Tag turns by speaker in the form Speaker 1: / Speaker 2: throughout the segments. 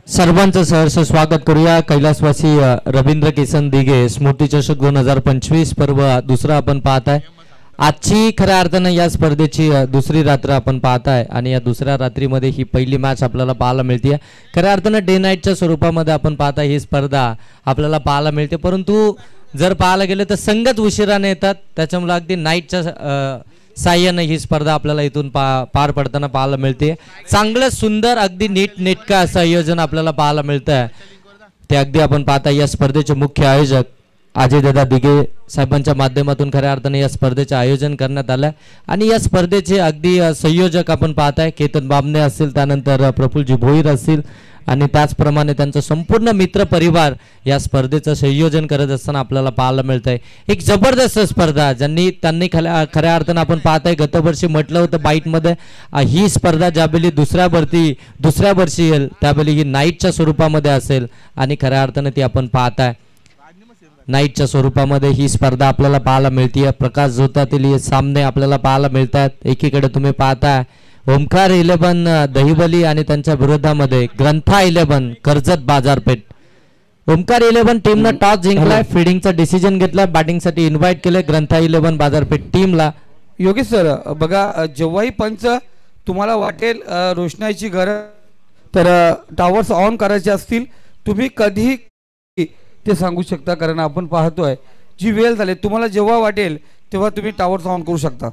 Speaker 1: सर्वांचं सहर्ष स्वागत करूया कैलासवासी रवींद्र किसन दिघे स्मृती चषक 2025 पर्व दुसरा आपण पाहताय। आजची खऱ्या अर्थानं या स्पर्धेची दुसरी रात्र आपण पाहताय आणि या दुसऱ्या रात्रीमध्ये ही पहिली मॅच आपल्याला पाहायला मिळते। खऱ्या अर्थानं डे नाईटच्या स्वरूपामध्ये आपण पाहताय ही स्पर्धा आपल्याला पाहायला मिळते, परंतु जर पाहायला गेलं तर संगत उशिराने येतात, त्याच्यामुळे अगदी नाईटच्या साह्याने ही स्पर्धा आपल्याला इथून पार पडताना पाहायला मिळते। चांगलं सुंदर अगदी नीटनेटकं असं आयोजन आपल्याला पाहायला मिळतं ते अगदी आपण पाहता। या स्पर्धेचे मुख्य आयोजक अजय दादा दिघे साहेबांच्या माध्यमातून खऱ्या अर्थाने या स्पर्धेचे आयोजन करण्यात आलं आणि या स्पर्धेचे अगदी संयोजक आपण पाहताय केतन बामणे असतील, त्यानंतर प्रफुल्लजी भोईर असतील आणि त्याचप्रमाणे त्यांचा संपूर्ण मित्र परिवार या स्पर्धेचं संयोजन करत असताना आपल्याला पाहायला मिळतंय। एक जबरदस्त स्पर्धा त्यांनी खऱ्या अर्थानं आपण पाहताय गतवर्षी म्हटलं होतं बाईटमध्ये ही स्पर्धा ज्यावेळी दुसऱ्या वर्षी येईल त्यावेळी ही नाईटच्या स्वरूपामध्ये असेल आणि खऱ्या अर्थानं ती आपण पाहताय नाईटच्या स्वरूपामध्ये ही स्पर्धा आपल्याला पाहायला मिळते। प्रकाश झोतातील हे सामने आपल्याला पाहायला मिळतात। एकीकडे तुम्ही पाहताय ओमकार 11 दहिवली आणि त्यांच्या विरोधामध्ये ग्रंथा 11 कर्जत बाजारपेठ। ओमकार 11 टीमनं टॉस जिंकलाय, फिल्डिंगचा डिसिजन घेतला, बॅटिंगसाठी इन्व्हाइट केले ग्रंथा 11 बाजारपेठ टीमला।
Speaker 2: योगेश सर बघा, जेव्हाही पंच तुम्हाला वाटेल रोषणाईची गरज तर टावर्स ऑन करायचे असतील तुम्ही कधीही ते सांगू शकता, कारण आपण पाहतोय जी वेळ झाली तुम्हाला जेव्हा वाटेल तेव्हा तुम्ही टावर्स ऑन करू शकता।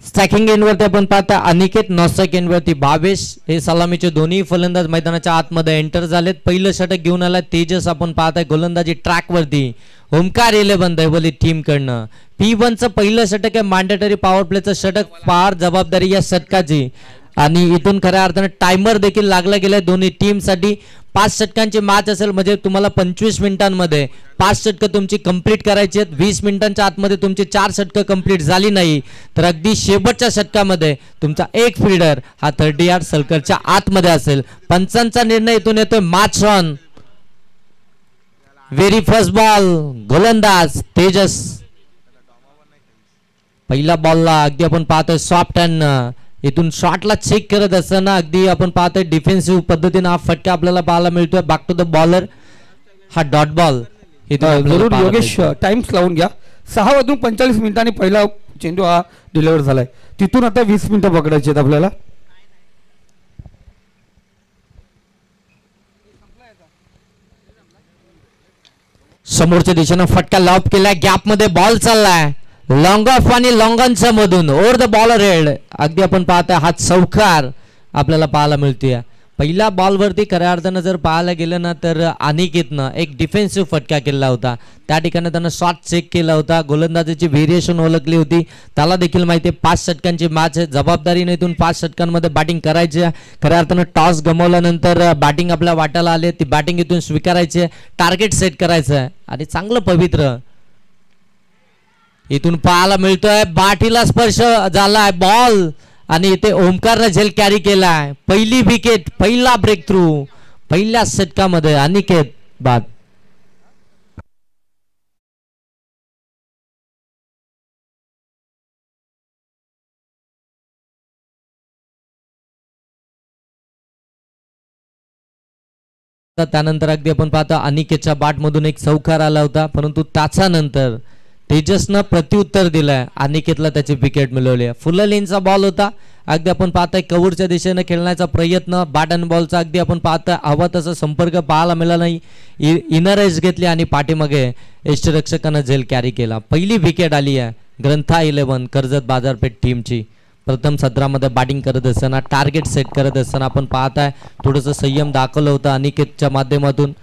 Speaker 1: स्ट्रायकिंग एंडवरती आपण पाहता अनिकेत नॉस्ट्राइक एंडवरती भावेश हे सलामीचे दोन्ही फलंदाज मैदानाच्या आतमध्ये एंटर झालेत। पहिलं षटक घेऊन आला तेजस आपण पाहताय गोलंदाजी ट्रॅकवरती ओमकार 11 दहिवली टीम कडनं। P1चं पहिलं षटक आहे, मॅन्डेटरी पॉवर प्लेचं षटक, फार जबाबदारी या षटकाची आणि इथून खऱ्या अर्थाने टायमर देखील लागला गेलाय दोन्ही टीमसाठी। 5 षटकांची मॅच असेल म्हणजे तुम्हाला 25 मिनिटांमध्ये 5 षटकं तुमची कंप्लीट करायची आहेत। 20 मिनिटांच्या आतमध्ये तुमची 4 षटकं कंप्लीट झाली नाही तर अगदी शेवटच्या षटकामध्ये तुमचा एक फील्डर हा 30 यार्ड सर्कलच्या आतमध्ये असेल। पंचांचा निर्णय इथून येतोय match on. Very first ball गोलंदाज तेजस, पहिला बॉलला अगदी आपण पाहतोय सॉफ्ट हँड इथून शॉटला चेक करत असताना अगदी आपण पाहतोय डिफेन्सिव्ह पद्धतीने हा फटका आपल्याला पाहायला मिळतोय। बॅक टू द बॉलर हा डॉट बॉल
Speaker 2: जरूर योगेश टाइम्स लावून घ्या। 6:45 मिनिटांनी पहिला चेंडू हा डिलिव्हर झालाय, तिथून आता 20 मिनिटं पकडायची आहेत आपल्याला।
Speaker 1: समोरच्या दिशेनं फटका लॉब केलाय, गॅप मध्ये बॉल चाललाय लॉंग ऑफ आणि लॉंगॉनच्या मधून ओव्हर द बॉलर हेड अगदी आपण पाहताय हा चौकार आपल्याला पाहायला मिळतोय। पहिल्या बॉलवरती खऱ्या अर्थानं जर पाहायला गेलं ना तर अनिकेतनं एक डिफेन्सिव्ह फटका केला होता, त्या ठिकाणी त्यानं शॉट चेक केला होता, गोलंदाजीची व्हेरिएशन ओळखली होती, त्याला देखील माहिती आहे 5 षटकांची मॅच आहे, जबाबदारीने इथून 5 षटकांमध्ये बॅटिंग करायची आहे। खऱ्या अर्थानं टॉस गमावल्यानंतर बॅटिंग आपल्या वाट्याला आली, ती बॅटिंग इथून स्वीकारायची आहे, टार्गेट सेट करायचं आहे आणि चांगलं पवित्र इथून पाहायला मिळतोय। बाटीला स्पर्श झालाय बॉल आणि इथे ओमकारने झेल कॅरी केलाय। पहिली विकेट, पहिला ब्रेक थ्रू पहिल्या षटकामध्ये अनिकेत बाद। त्यानंतर अगदी आपण पाहतो अनिकेतच्या बॅट मधून एक चौकार आला होता, परंतु त्याच्यानंतर तेजसनं प्रत्युत्तर दिलंय, अनिकेतला त्याची विकेट मिळवली आहे। फुल लेनचा बॉल होता, अगदी आपण पाहताय कव्हरच्या दिशेने खेळण्याचा प्रयत्न, बॅट अँड बॉलचा अगदी आपण पाहताय हवा तसा संपर्क पाहायला मिळाला नाही, इनर एज घेतली आणि पाठीमागे यष्टिरक्षकानं झेल कॅरी केला। पहिली विकेट आली आहे ग्रंथा 11 कर्जत बाजारपेठ टीमची। प्रथम सत्रामध्ये बॅटिंग करत असताना टार्गेट सेट करत असताना आपण पाहताय थोडंसं संयम दाखवलं होतं अनिकेतच्या माध्यमातून,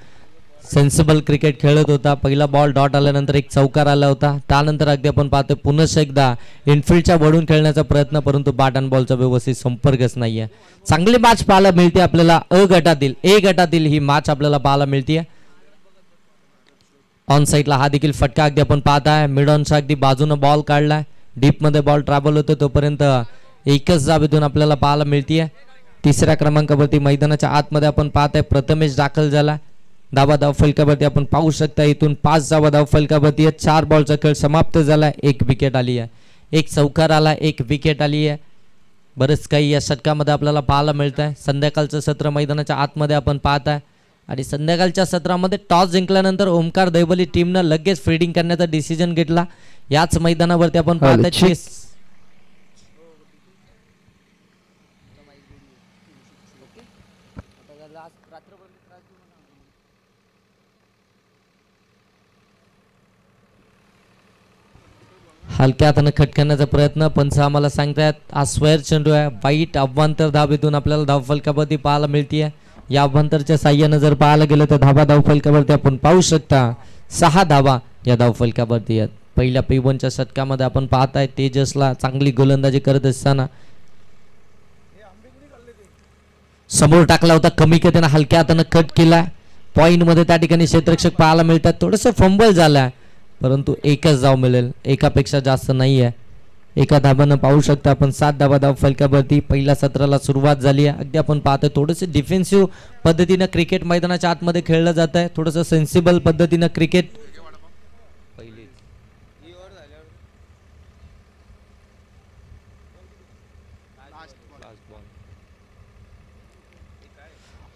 Speaker 1: सेन्सिबल क्रिकेट खेळत होता। पहिला बॉल डॉट आल्यानंतर एक चौकार आला होता, त्यानंतर अगदी आपण पाहतोय पुन्हा एकदा इनफिल्डच्या वळून खेळण्याचा प्रयत्न, परंतु बॅट अँड बॉलचा व्यवस्थित संपर्कच नाहीये। चांगली मॅच पाहायला मिळते आपल्याला ए गटातील ही मॅच आपल्याला पाहायला मिळते। ऑन साईडला हा देखील फटका अगदी आपण पाहताय, मिड ऑनचा अगदी बाजूनं बॉल काढलाय, डीप मध्ये बॉल ट्रॅव्हल होतो तोपर्यंत एकच जाबेतून आपल्याला पाहायला मिळते। तिसऱ्या क्रमांकावरती मैदानाच्या आतमध्ये आपण पाहताय प्रथमेश दाखल झाला, धावा धाव फलकावरती आपण पाहू शकता इथून 5 धावा धाव फलकावरती 4 बॉलचा खेळ समाप्त झाला, 1 विकेट आली आहे। एक चौकार आला, एक विकेट आली आहे. बरंच काही या षटकामध्ये आपल्याला पाहायला मिळत आहे. संध्याकाळचं सत्र मैदानाच्या आतमध्ये आपण पाहत आहे आणि संध्याकाळच्या सत्रामध्ये टॉस जिंकल्यानंतर ओमकार दैवली टीमनं लगेच फिल्डिंग करण्याचा डिसिजन घेतला. याच मैदानावरती आपण पाहत आहे हलक्या हाताने खटकण्याचा प्रयत्न. पंच आम्हाला सांगतायत आज स्क्वेअर चेंडू आहे. वाईट अभ्यंतर धाबेतून आपल्याला धावफलकावरती पाहायला मिळते. या अभ्यंतरच्या साह्यानं जर पाहायला गेलं तर धाबा धावफलकावरती आपण पाहू शकता 6 धाबा या धावफलकावरती आहेत. पहिल्या P1च्या षटकामध्ये आपण पाहताय तेजसला चांगली गोलंदाजी करत असताना समोर टाकला होता, कमी गतीने हलक्या हाताने कट केला. पॉइंट मध्ये त्या ठिकाणी क्षेत्ररक्षक पाहायला मिळतात. थोडंसं फंबल झालाय परंतु एकच धाव मिळेल, एकापेक्षा जास्त नाही आहे. एका धाबानं पाहू शकता आपण 7 धाबा धाव फलकावरती पहिल्या सत्राला सुरुवात झाली आहे. अगदी आपण पाहतोय थोडंसं डिफेन्सिव्ह पद्धतीनं क्रिकेट मैदानाच्या आतमध्ये खेळलं जात आहे. थोडंसं सेन्सिबल पद्धतीनं क्रिकेट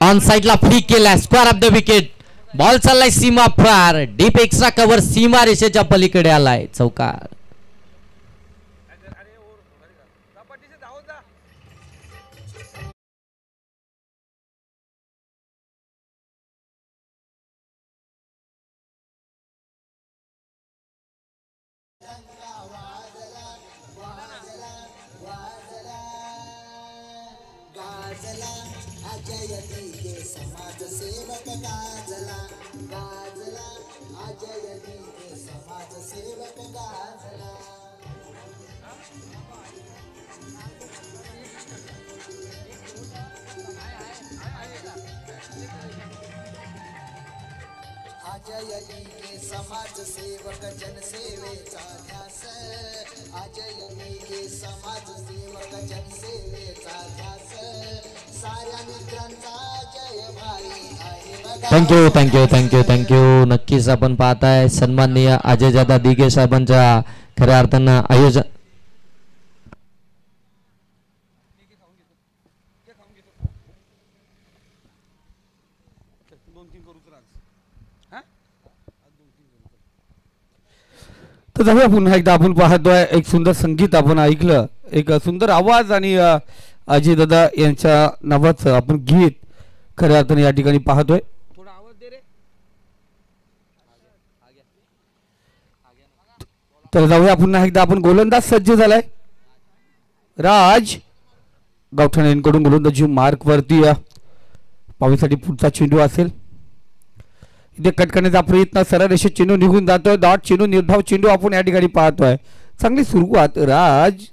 Speaker 1: ऑन साइडला फ्लिक केला. Square of the wicket. Ball चाललाय सीमा पार. डीप एक्स्ट्रा कव्हर सीमा रेषेच्या पलीकडे आलाय. चौकार.
Speaker 3: समाज सेवक जनसेवेचा ध्यास. अजयनी के समाज सेवक जनसेवेचा ध्यास. साऱ्या मित्रांचा जय भाई.
Speaker 1: Thank you thank you thank you thank you. नक्कीच आपण पाहताय सन्माननीय अजयदादा दिघे साहेबांच्या खऱ्या अर्थानं आयोजन
Speaker 2: तर जाऊया पुन्हा एकदा. आपण पाहतोय एक सुंदर संगीत आपण ऐकलं, एक सुंदर आवाज आणि अजयदादा यांच्या नावाचं आपण गीत खऱ्या अर्थाने या ठिकाणी पाहतोय. तर जाऊया पुन्हा एकदा. आपण गोलंदाज सज्ज झालाय. राज गावठाणे यांकडून गोलंदाजी मार्क वरती पावीसाठी पुढचा चेंडू असेल. इथे कट करण्याचा प्रयत्न, सरळ रेषेत चेंडू निघून जातोय. डॉट चेंडू, निर्धाव चेंडू आपण या ठिकाणी पाहतोय. चांगली सुरुवात राज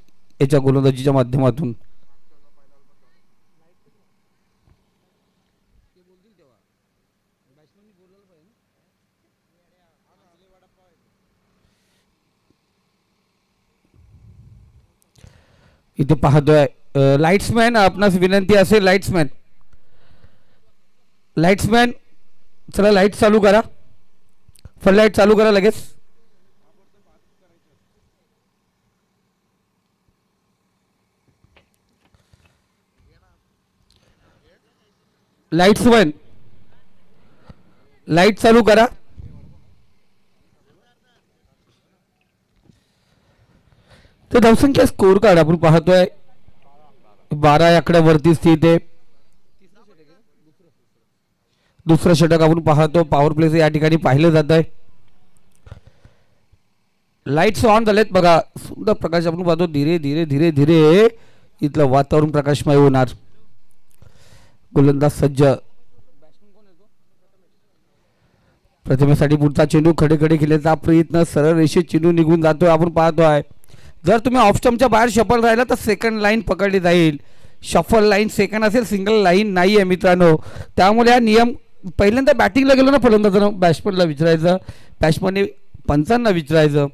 Speaker 2: याच्या गोलंदाजीच्या माध्यमातून. इथे पाहतोय लाईट्समॅन, आपणास विनंती असेल लाईट्समॅन चला लाईट चालू करा. फुल लाईट चालू करा लगेच. लाईट्समॅन लाईट चालू करा. तर धावसंख्या स्कोर कार्ड आपण पाहतोय 12 आकड्यावरती स्थित आहे. दुसरं षटक आपण पाहतो. पॉवर प्लेचं या ठिकाणी पाहिलं जात आहे. लाईट्स ऑन झालेत बघा. सुंदर प्रकाश आपण पाहतो. धीरे धीरे धीरे धीरे इथलं वातावरण प्रकाशमय होणार. गोलंदाज सज्ज. प्रतिमेसाठी पुढचा चेंडू खडे खडे खेळण्याचा प्रयत्न, सरळ रेषेत चेंडू निघून जातोय आपण पाहतोय. जर तुम्ही ऑफ स्टंपच्या बाहेर शफल राहिला तर सेकंड लाईन पकडली जाईल. शफल लाईन सेकंड असेल, सिंगल लाईन नाही आहे मित्रांनो. त्यामुळे हा नियम पहिल्यांदा बॅटिंगला गेलो ना फलंदाजानं बॅट्समनला विचारायचं, बॅट्समनने पंचांना विचारायचं.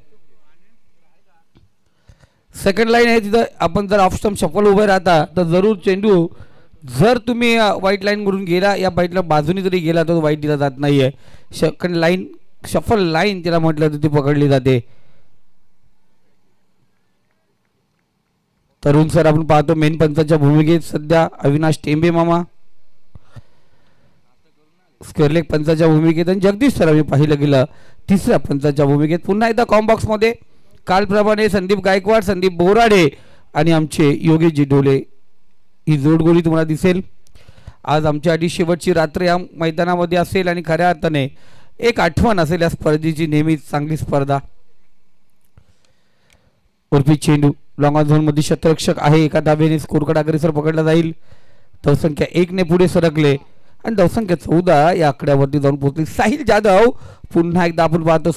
Speaker 2: सेकंड लाईन आहे तिथं आपण जर ऑफ स्टंप शफल उभे राहता तर जरूर चेंडू जर तुम्ही व्हाईट लाईनवरून गेला या बाईटला बाजूने जरी गेला तर व्हाईट दिला जात नाही आहे. सेकंड लाईन शफल लाईन तिला म्हटलं तर ती पकडली जाते. तरुण सर आपण पाहतो मेन पंचाच्या भूमिकेत सध्या अविनाश टेंबे मामा, स्क्वेअरलेग पंचाच्या भूमिकेत, आणि जगदीश सर आम्ही पाहिलं गेलं तिसऱ्या पंचाच्या भूमिकेत. पुन्हा एकदा कॉम्बॉक्स मध्ये कालप्रमाणे संदीप गायकवाड, संदीप बोराडे आणि आमचे योगेशजी डोले ही जोडगोळी तुम्हाला दिसेल. आज आमच्यासाठी शेवटची रात्र या मैदानामध्ये असेल आणि खऱ्या अर्थाने एक आठवण असेल या स्पर्धेची. नेहमीच चांगली स्पर्धा. उर्फी चेंडू लॉंग ऑन झोन मध्ये शतरक्षक आहे, एका धाब्याने स्कोरकडे अग्रेसर पकडला जाईल. धावसंख्या 1 ने पुढे सरकले आणि धावसंख्या 14 या आकड्यावरती जाऊन पोहोचली. साहिल जाधव पुन्हा एकदा आपण पाहतो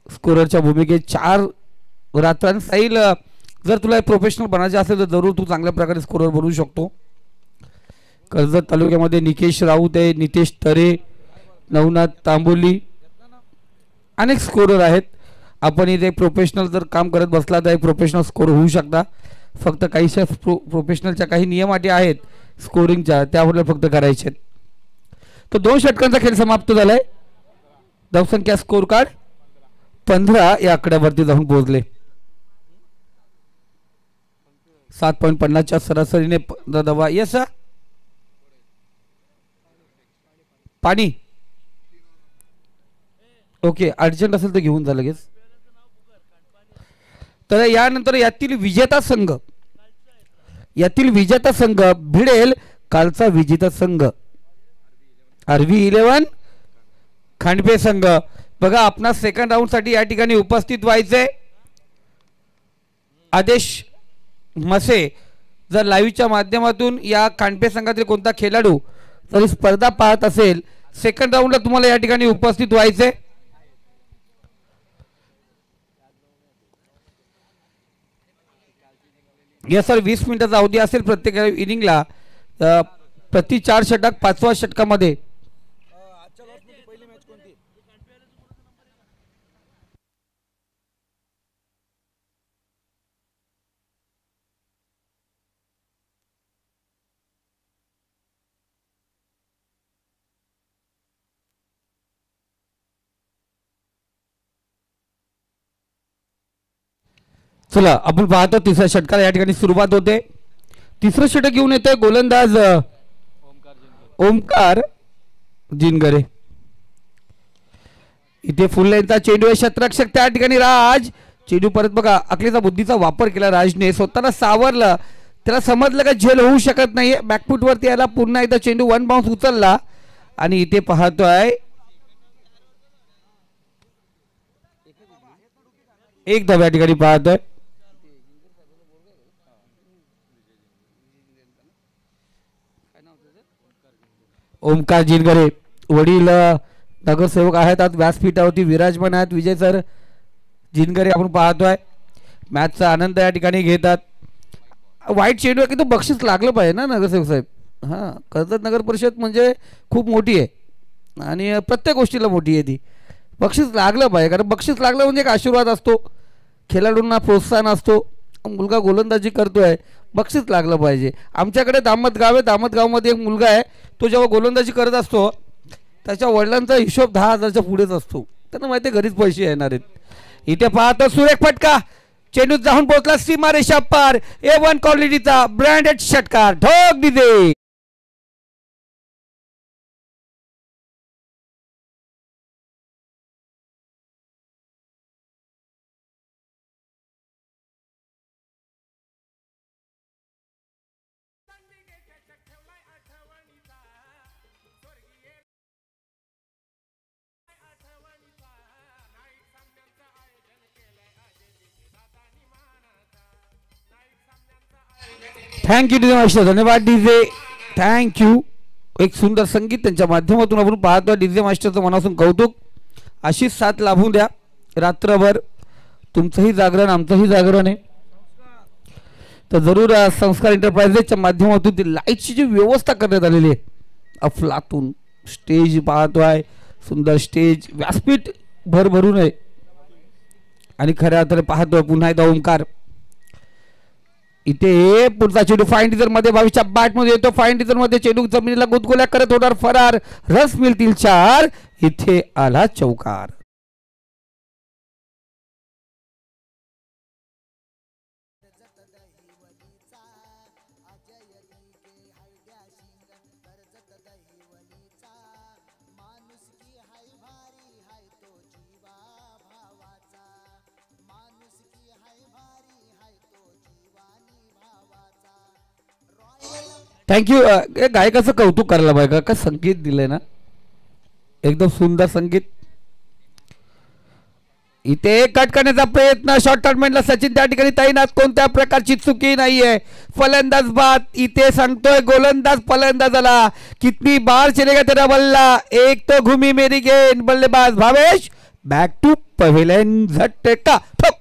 Speaker 2: स्कोररच्या भूमिकेत 4 रात्र. साहिल जर तुला प्रोफेशनल बनायचे असेल तर जरूर तू चांगल्या प्रकारे स्कोरर बनवू शकतो. कर्जत तालुक्यामध्ये निकेश राऊत आहे, नितेश तरे, नवनाथ तांबोली अनेक स्कोरर आहेत. आपण इथे प्रोफेशनल जर काम करत बसला तर प्रोफेशनल स्कोर होऊ शकता. फक्त काहीशा प्रोफेशनलच्या काही नियम अटी आहेत स्कोरिंगच्या, त्यावर फक्त करायचे. तो 2 षटकांचा खेळ समाप्त झालाय. धावसंख्या स्कोर कार्ड 15 या आकड्यावरती जाऊन पोहोचले. 7.50च्या सरासरीने दबा. येस पाणी ओके, अर्जंट असेल तर घेऊन जा लगेच. तर यानंतर यातील विजेता संघ भिडेल कालचा विजेता संघ RV11 खांडपे संघ. बघा आपणा सेकंड राऊंड साठी या ठिकाणी उपस्थित व्हायचे. आदेश मसे जर लाईव्हच्या माध्यमातून या खांडपे संघातील कोणता खेळाडू तरी स्पर्धा पाहत असेल, सेकंड राऊंडला तुम्हाला या ठिकाणी उपस्थित व्हायचे. या सर 20 मिनिटाचा अवधी असेल प्रत्येक इनिंगला. प्रति 4 षटक 5व्या षटकामध्ये चला आपण पाहतो तिसऱ्या षटकाला या ठिकाणी सुरुवात होते. तिसरं षटक घेऊन येतोय गोलंदाज ओमकार जिनगरे. इथे फुल लाईनचा चेंडू आहे, शतरक्षक त्या ठिकाणी राज. चेंडू परत बघा अकलेचा बुद्धीचा वापर केला राजने, स्वतःला सावरलं. त्याला समजलं का झेल होऊ शकत नाहीये, बॅकफूट वरती यायला पुन्हा एकदा चेंडू 1 बाउन्स उचलला आणि इथे पाहतोय एक धाव या ठिकाणी पाहतोय. ओमकार जिनगरे वडील नगरसेवक आहेत, आज व्यासपीठावरती विराजमान आहेत. विजय सर जिनगरे आपण पाहतोय मॅचचा आनंद या ठिकाणी घेतात. वाईट चेंडू आहे की तो बक्षीस लागलं पाहिजे ना नगरसेवक साहेब. हां, कर्जत नगर परिषद म्हणजे खूप मोठी आहे आणि प्रत्येक गोष्टीला मोठी आहे ती. बक्षीस लागलं पाहिजे, कारण बक्षीस लागलं म्हणजे एक आशीर्वाद असतो, खेळाडूंना प्रोत्साहन असतो. मुलगा गोलंदाजी करतोय, बक्षीस लागलं पाहिजे. आमच्याकडे दामतगाव आहे, दामतगावमध्ये एक मुलगा आहे, तो जेव्हा गोलंदाजी करत असतो त्याच्या वडिलांचा हिशोब 10,000च्या पुढेच असतो. त्यांना माहिती आहे घरीच पैसे येणार आहेत. इथे पाहतो सुरेख फटका, चेंडू जाऊन पोहोचला सीमारेषा पार. A1 क्वालिटीचा ब्रँडेड षटकार, ठोक दिले. थँक्यू डीजे मास्टर, धन्यवाद डीजे, थँक्यू. एक सुंदर संगीत त्यांच्या माध्यमातून आपण पाहतो. डीजे मास्टरचं मनापासून कौतुक. अशीच साथ लाभून द्या रात्रभर. तुमचंही जागरण आमचंही जागरण आहे. तर जरूर संस्कार एंटरप्राइजेसच्या माध्यमातून ती लाईटची जी व्यवस्था करण्यात आलेली आहे, अफलातून स्टेज पाहतोय, सुंदर स्टेज, व्यासपीठ भरभरून आहे. आणि खऱ्या अर्थाने पाहतोय पुन्हा एकदा ओमकार. इथे पुढचा चेंडू फाईन डिझर मध्ये 22च्या बॅट मध्ये येतो. फाईन डिझर मध्ये चेंडू जमिनीला गुदगुल्या करत होणार फरार. रस मिळतील 4. इथे आला चौकार. थँक्यू. गायकाचं कौतुक करायला पाहिजे का संगीत दिलंय ना, एकदम सुंदर संगीत. इथे कट करण्याचा प्रयत्न, शॉर्ट टर्नमेंटला सचिन त्या ठिकाणी तैनात, कोणत्या प्रकारची चुकी नाहीये. फलंदाज बाद इथे सांगतोय गोलंदाज फलंदाजाला, कितनी बार चलेगा तेरा बल्ला, एक तो घुमी मेरी गेंद. बल्लेबाज भावेश बॅक टू पवेलियन. झटका ठोक.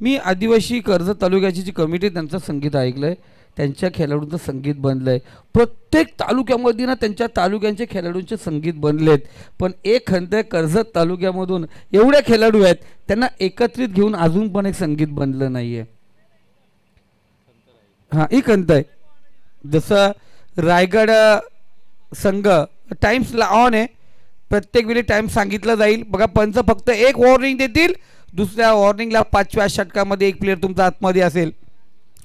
Speaker 2: मी आदिवासी कर्जत तालुक्याची जी कमिटी त्यांचं संगीत ऐकलंय, त्यांच्या खेळाडूंचं संगीत बनलंय. प्रत्येक तालुक्यामध्ये ना त्यांच्या तालुक्यांचे खेळाडूंचे संगीत बनलेत. पण एक खंत आहे, कर्जत तालुक्यामधून एवढे खेळाडू आहेत, त्यांना एकत्रित घेऊन अजून पण एक संगीत बनलं नाहीये. हां, ही खंत आहे. जसं रायगड संघ टाइम्सला ऑन आहे, प्रत्येक वेळी टाइम सांगितलं जाईल. बघा पंच फक्त एक वॉर्निंग देतील, दुसऱ्या वॉर्निंगला 5व्या षटकामध्ये एक प्लेअर तुमचा आतमध्ये असेल.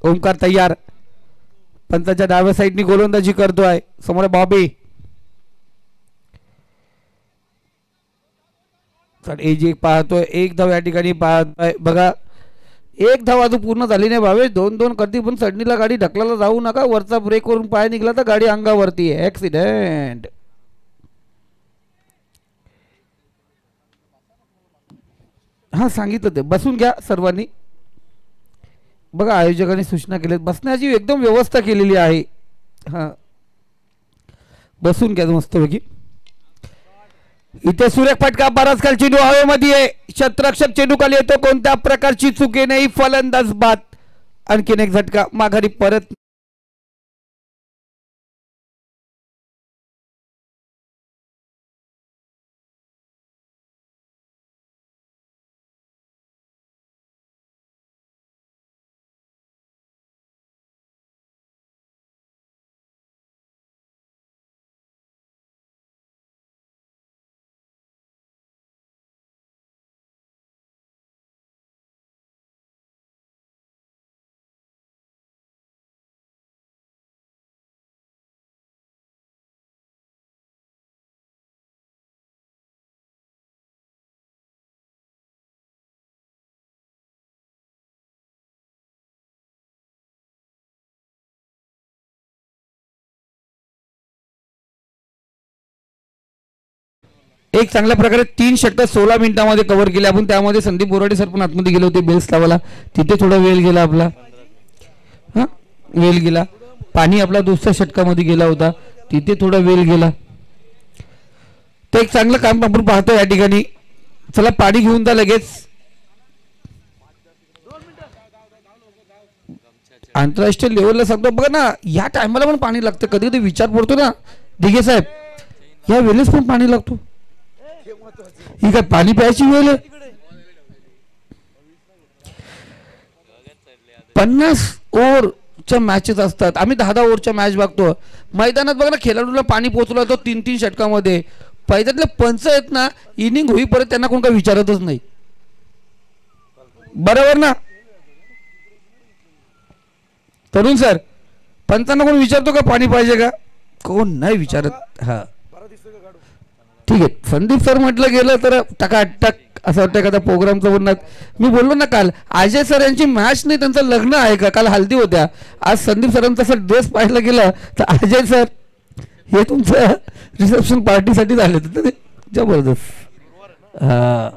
Speaker 2: ओमकार तयार, पंचाच्या डाव्या साईडनी गोलंदाजी करतोय. समोर बॉबी, एज एक पाहतोय, एक धाव या ठिकाणी पाहतोय. बघा एक धाव अजून पूर्ण झाली नाही भावेश, 2-2 करती. पण सडनीला गाडी ढकलायला जाऊ नका, वरचा ब्रेक वरून पाय निघला तर गाडी अंगावरती आहे. ऍक्सिडेंट. हां सांगितलं ते, बसून घ्या सर्वांनी. बघा आयोजकांनी सूचना केल्या, बसण्याची एकदम व्यवस्था केलेली आहे. हां बसून घ्या मस्तपैकी. इथे सुरेख फटका, बराच काल चेंडू हवेमध्ये आहे. क्षेत्ररक्षक चेंडू खाली येतो, कोणत्या प्रकारची चुकी नाही. फलंदाज बाद. आणखीन एक झटका, माघारी परत. एक चांगल्या प्रकारे 3 षटक 16 मिनिटांमध्ये कव्हर केले आपण. त्यामध्ये संदीप बोराडे सर पण आतमध्ये गेले होते बेल्स लावायला, तिथे थोडा वेळ गेला आपला. हां वेळ गेला. पाणी आपला दुसऱ्या षटकामध्ये गेला होता, तिथे थोडा वेळ गेला. तर एक चांगलं काम आपण पाहतो या ठिकाणी. चला पाणी घेऊन जा लगेच. आंतरराष्ट्रीय लेवलला सांगतो बघा ना, या टायमाला पण पाणी लागतं. कधी कधी विचार पडतो ना दिघे साहेब, या वेळेस पण पाणी लागतो. ही काय पाणी प्यायची वेळ आहे? 50 ओव्हरच्या मॅचेस असतात. आम्ही 10-10 ओव्हरच्या मॅच बघतो. मैदानात बघा ना, खेळाडूला पाणी पोहोचला तो 3-3 षटकामध्ये. पहिल्यातले पंच आहेत ना, इनिंग होईपर्यंत त्यांना कोण काय विचारतच नाही. बरोबर ना तरुण सर? पंचांना कोण विचारतो का पाणी पाहिजे का? कोण नाही विचारत. हा ठीक आहे. संदीप सर म्हटलं गेलं तर टकाटक असं वाटतं एखादा प्रोग्रामचं बोलणार. मी बोललो ना काल, अजय सर यांची मॅच नाही, त्यांचं लग्न आहे का? काल हल्दी होत्या. आज संदीप सरांचा असं ड्रेस पाहायला गेला तर अजय सर हे तुमचं रिसेप्शन पार्टीसाठी झाले होते. जबरदस्त. हा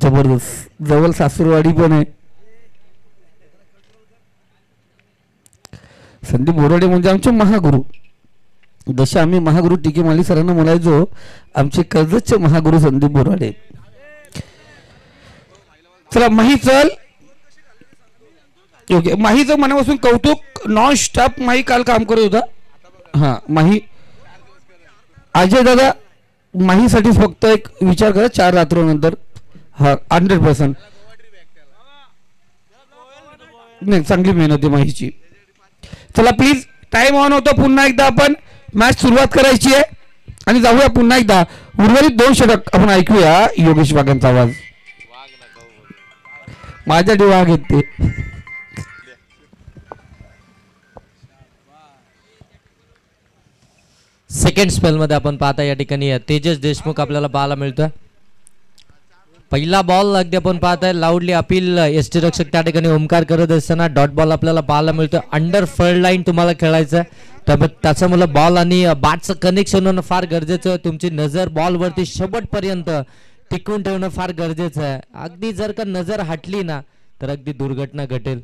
Speaker 2: जबरदस्त. जवळ सासूरवाडी पण आहे. संदीप बोराडे म्हणजे आमचे महागुरु. जसे आम्ही महागुरु टी के माली सरांना म्हणायचो, आमचे कर्जतचे महागुरु संदीप बोराडे. चला माही चल. ओके, माहीचं मनापासून कौतुक. नॉन स्टॉप माही काल काम करत होता. हा माही अजय दादा, माहीसाठीच फक्त एक विचार करा 4 रात्रोनंतर हा 100%. नाही, चांगली मेहनत आहे माहीची. चला प्लीज, टाइम ऑन होतो. पुन्हा एकदा आपण मॅच सुरुवात करायची आहे आणि जाऊया पुन्हा एकदा. उर्वरित 2 षटक आपण ऐकूया योगेश वाघांचा आवाज. माझ्या वाघ आहेत ते.
Speaker 1: सेकंड स्पेल मध्ये आपण पाहता या ठिकाणी तेजस देशमुख आपल्याला पाहायला मिळतोय. पहिला बॉल अगदी आपण पाहताय लाऊडली अपील एसटी रक्षक त्या ठिकाणी ओमकार करत असताना डॉट बॉल आपल्याला पाहायला मिळतोय. अंडर फर्ड लाईन तुम्हाला खेळायचं आहे, त्यामुळे त्याच्यामुळे बॉल आणि बॅटचं कनेक्शन होणं फार गरजेचं आहे. तुमची नजर बॉलवरती शेवटपर्यंत टिकून ठेवणं फार गरजेचं आहे. अगदी जर का नजर हटली ना तर अगदी दुर्घटना घटेल.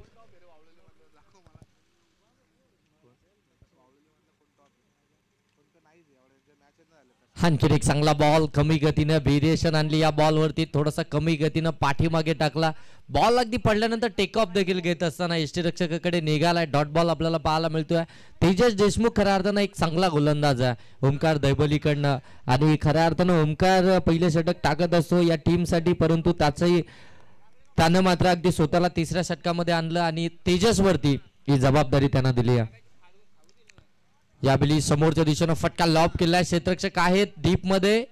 Speaker 1: आणखीन एक चांगला बॉल कमी गतीनं व्हेरिएशन आणली या बॉलवरती. थोडासा कमी गतीनं पाठीमागे टाकला बॉल. अगदी पडल्यानंतर टेक ऑफ देखील घेत असताना एसटी रक्षकाकडे निघालाय. डॉट बॉल आपल्याला पाहायला मिळतोय. तेजस देशमुख खऱ्या अर्थानं एक चांगला गोलंदाज आहे ओमकार दैबलीकडनं, आणि खऱ्या अर्थानं ओमकार पहिले षटक टाकत असतो या टीमसाठी, परंतु त्यानं मात्र अगदी स्वतःला तिसऱ्या षटकामध्ये आणलं आणि तेजसवरती ही जबाबदारी त्यांना दिली आहे. यावेळी समोरच्या दिशेनं फटका लॉब केलाय. क्षेत्ररक्षक आहेत डीप मध्ये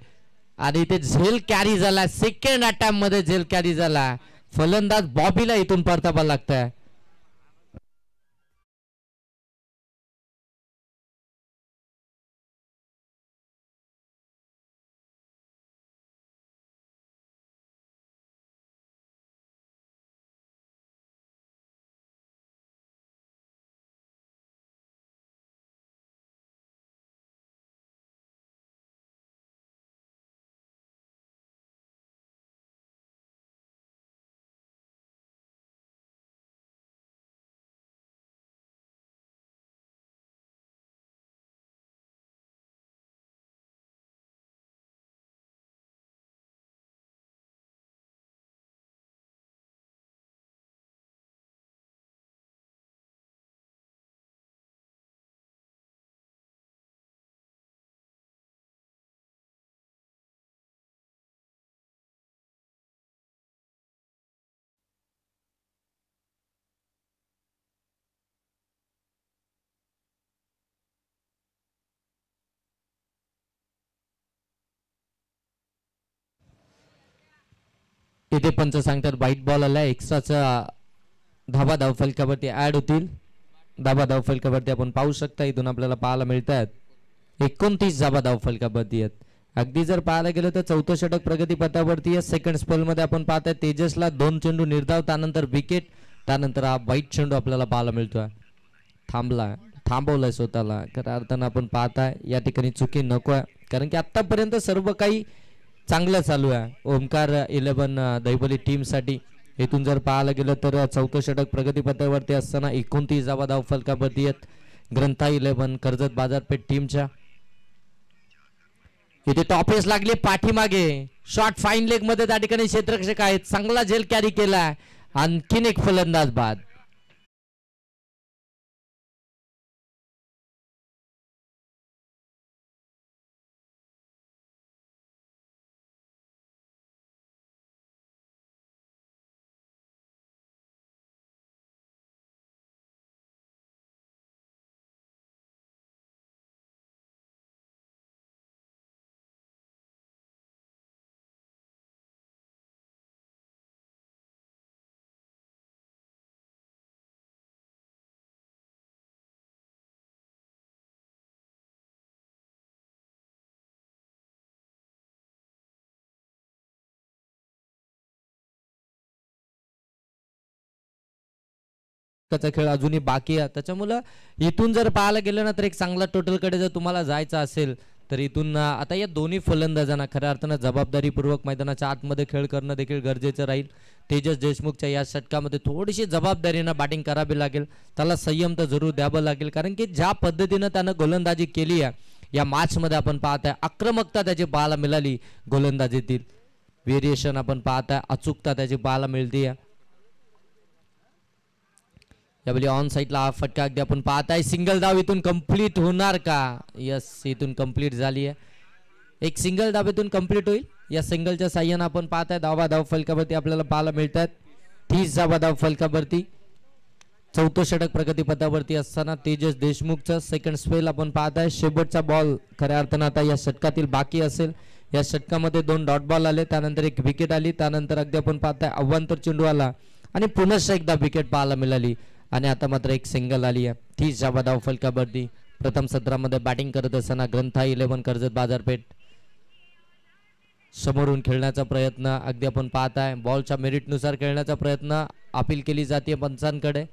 Speaker 1: आणि ते झेल कॅरी झाला. सेकंड अटॅम्प मध्ये झेल कॅरी झाला. फलंदाज बॉबीला इथून परतावा लागतंय. इथे पंच सांगतात व्हाईट बॉल आला. एक्स्ट्राचा धाबा धावफलकावरती ऍड होतील. धाबा धावफलकावरती आपण पाहू शकता इथून आपल्याला पाहायला मिळत आहेत 29 धाबा धावफलकावरती आहेत. अगदी जर पाहायला गेलं तर चौथं षटक प्रगती पथावरती आहे. सेकंड स्पेल मध्ये आपण पाहताय तेजसला 2 चेंडू निर्धाव, त्यानंतर विकेट, त्यानंतर हा व्हाईट चेंडू आपल्याला पाहायला मिळतोय. थांबवलाय स्वतःला. खऱ्या अर्थानं आपण पाहताय या ठिकाणी चुकी नको आहे, कारण की आतापर्यंत सर्व काही चांगलं चालू आहे ओमकार 11 दैबली टीम साठी. इथून जर पाहायला गेलं तर चौथं षटक प्रगती पथावरती असताना 29 धावा धावफलकावरती आहेत ग्रंथा 11 कर्जत बाजारपेठ टीमच्या. इथे टॉपेस लागले पाठीमागे. शॉट फाईन लेग मध्ये त्या ठिकाणी क्षेत्ररक्षक आहेत. चांगला झेल कॅरी केला. आणखीन एक फलंदाज बाद. खेळ अजूनही बाकी आहे, त्याच्यामुळं इथून जर पाहायला गेलं ना तर एक चांगला टोटल कडे जर तुम्हाला जायचं असेल तर इथून आता या दोन्ही फलंदाजांना खऱ्या अर्थानं जबाबदारीपूर्वक मैदानाच्या आतमध्ये खेळ करणं देखील गरजेचं राहील. तेजस देशमुखच्या या षटकामध्ये थोडीशी जबाबदारीनं बॅटिंग करावी लागेल. त्याला संयम तर जरूर द्यावं लागेल, कारण की ज्या पद्धतीनं त्यानं गोलंदाजी केली आहे या मॅचमध्ये आपण पाहताय आक्रमकता त्याची पाहायला मिळाली. गोलंदाजीतील व्हेरिएशन आपण पाहताय, अचूकता त्याची पाहायला मिळते. यावेळी ऑन साईडला हा फटका अगदी आपण पाहताय. सिंगल धाव इथून कंप्लीट होणार का? यस, इथून कंप्लीट झाली आहे. एक सिंगल धाब्यातून कंप्लीट होईल. या सिंगलच्या साह्यानं आपण पाहताय धाव फलकावरती आपल्याला पाहायला मिळतात. 30 धाव फलकावरती. चौथं षटक प्रगतीपथावरती असताना तेजस देशमुखचं सेकंड स्पेल आपण पाहताय. शेवटचा बॉल खऱ्या अर्थानं आता या षटकातील बाकी असेल. या षटकामध्ये 2 डॉट बॉल आले, त्यानंतर एक विकेट आली, त्यानंतर अगदी आपण पाहताय अव्वंतर चेंडू आला आणि पुनश्च एकदा विकेट पाहायला मिळाली आणि आता मात्र एक सिंगल आली आहे. 30 धाव फलकावरती. प्रथम सत्रामध्ये बॅटिंग करत असताना ग्रंथा 11 कर्जत बाजारपेठ समोरून खेळण्याचा प्रयत्न अगदी आपण पाहताय. बॉलच्या मेरिटनुसार खेळण्याचा प्रयत्न अपील केली जाते पंचांकडे.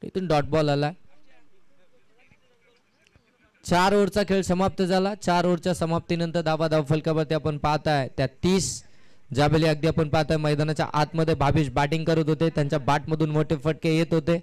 Speaker 1: इथून डॉट बॉल आला. 4 ओव्हरचा खेळ समाप्त झाला. 4 ओव्हरच्या समाप्तीनंतर धाव फलकावरती आपण पाहताय त्या 30 ज्यावेळी अगदी आपण पाहताय मैदानाच्या आतमध्ये भावेश बॅटिंग करत होते, त्यांच्या बॅटमधून मोठे फटके येत होते,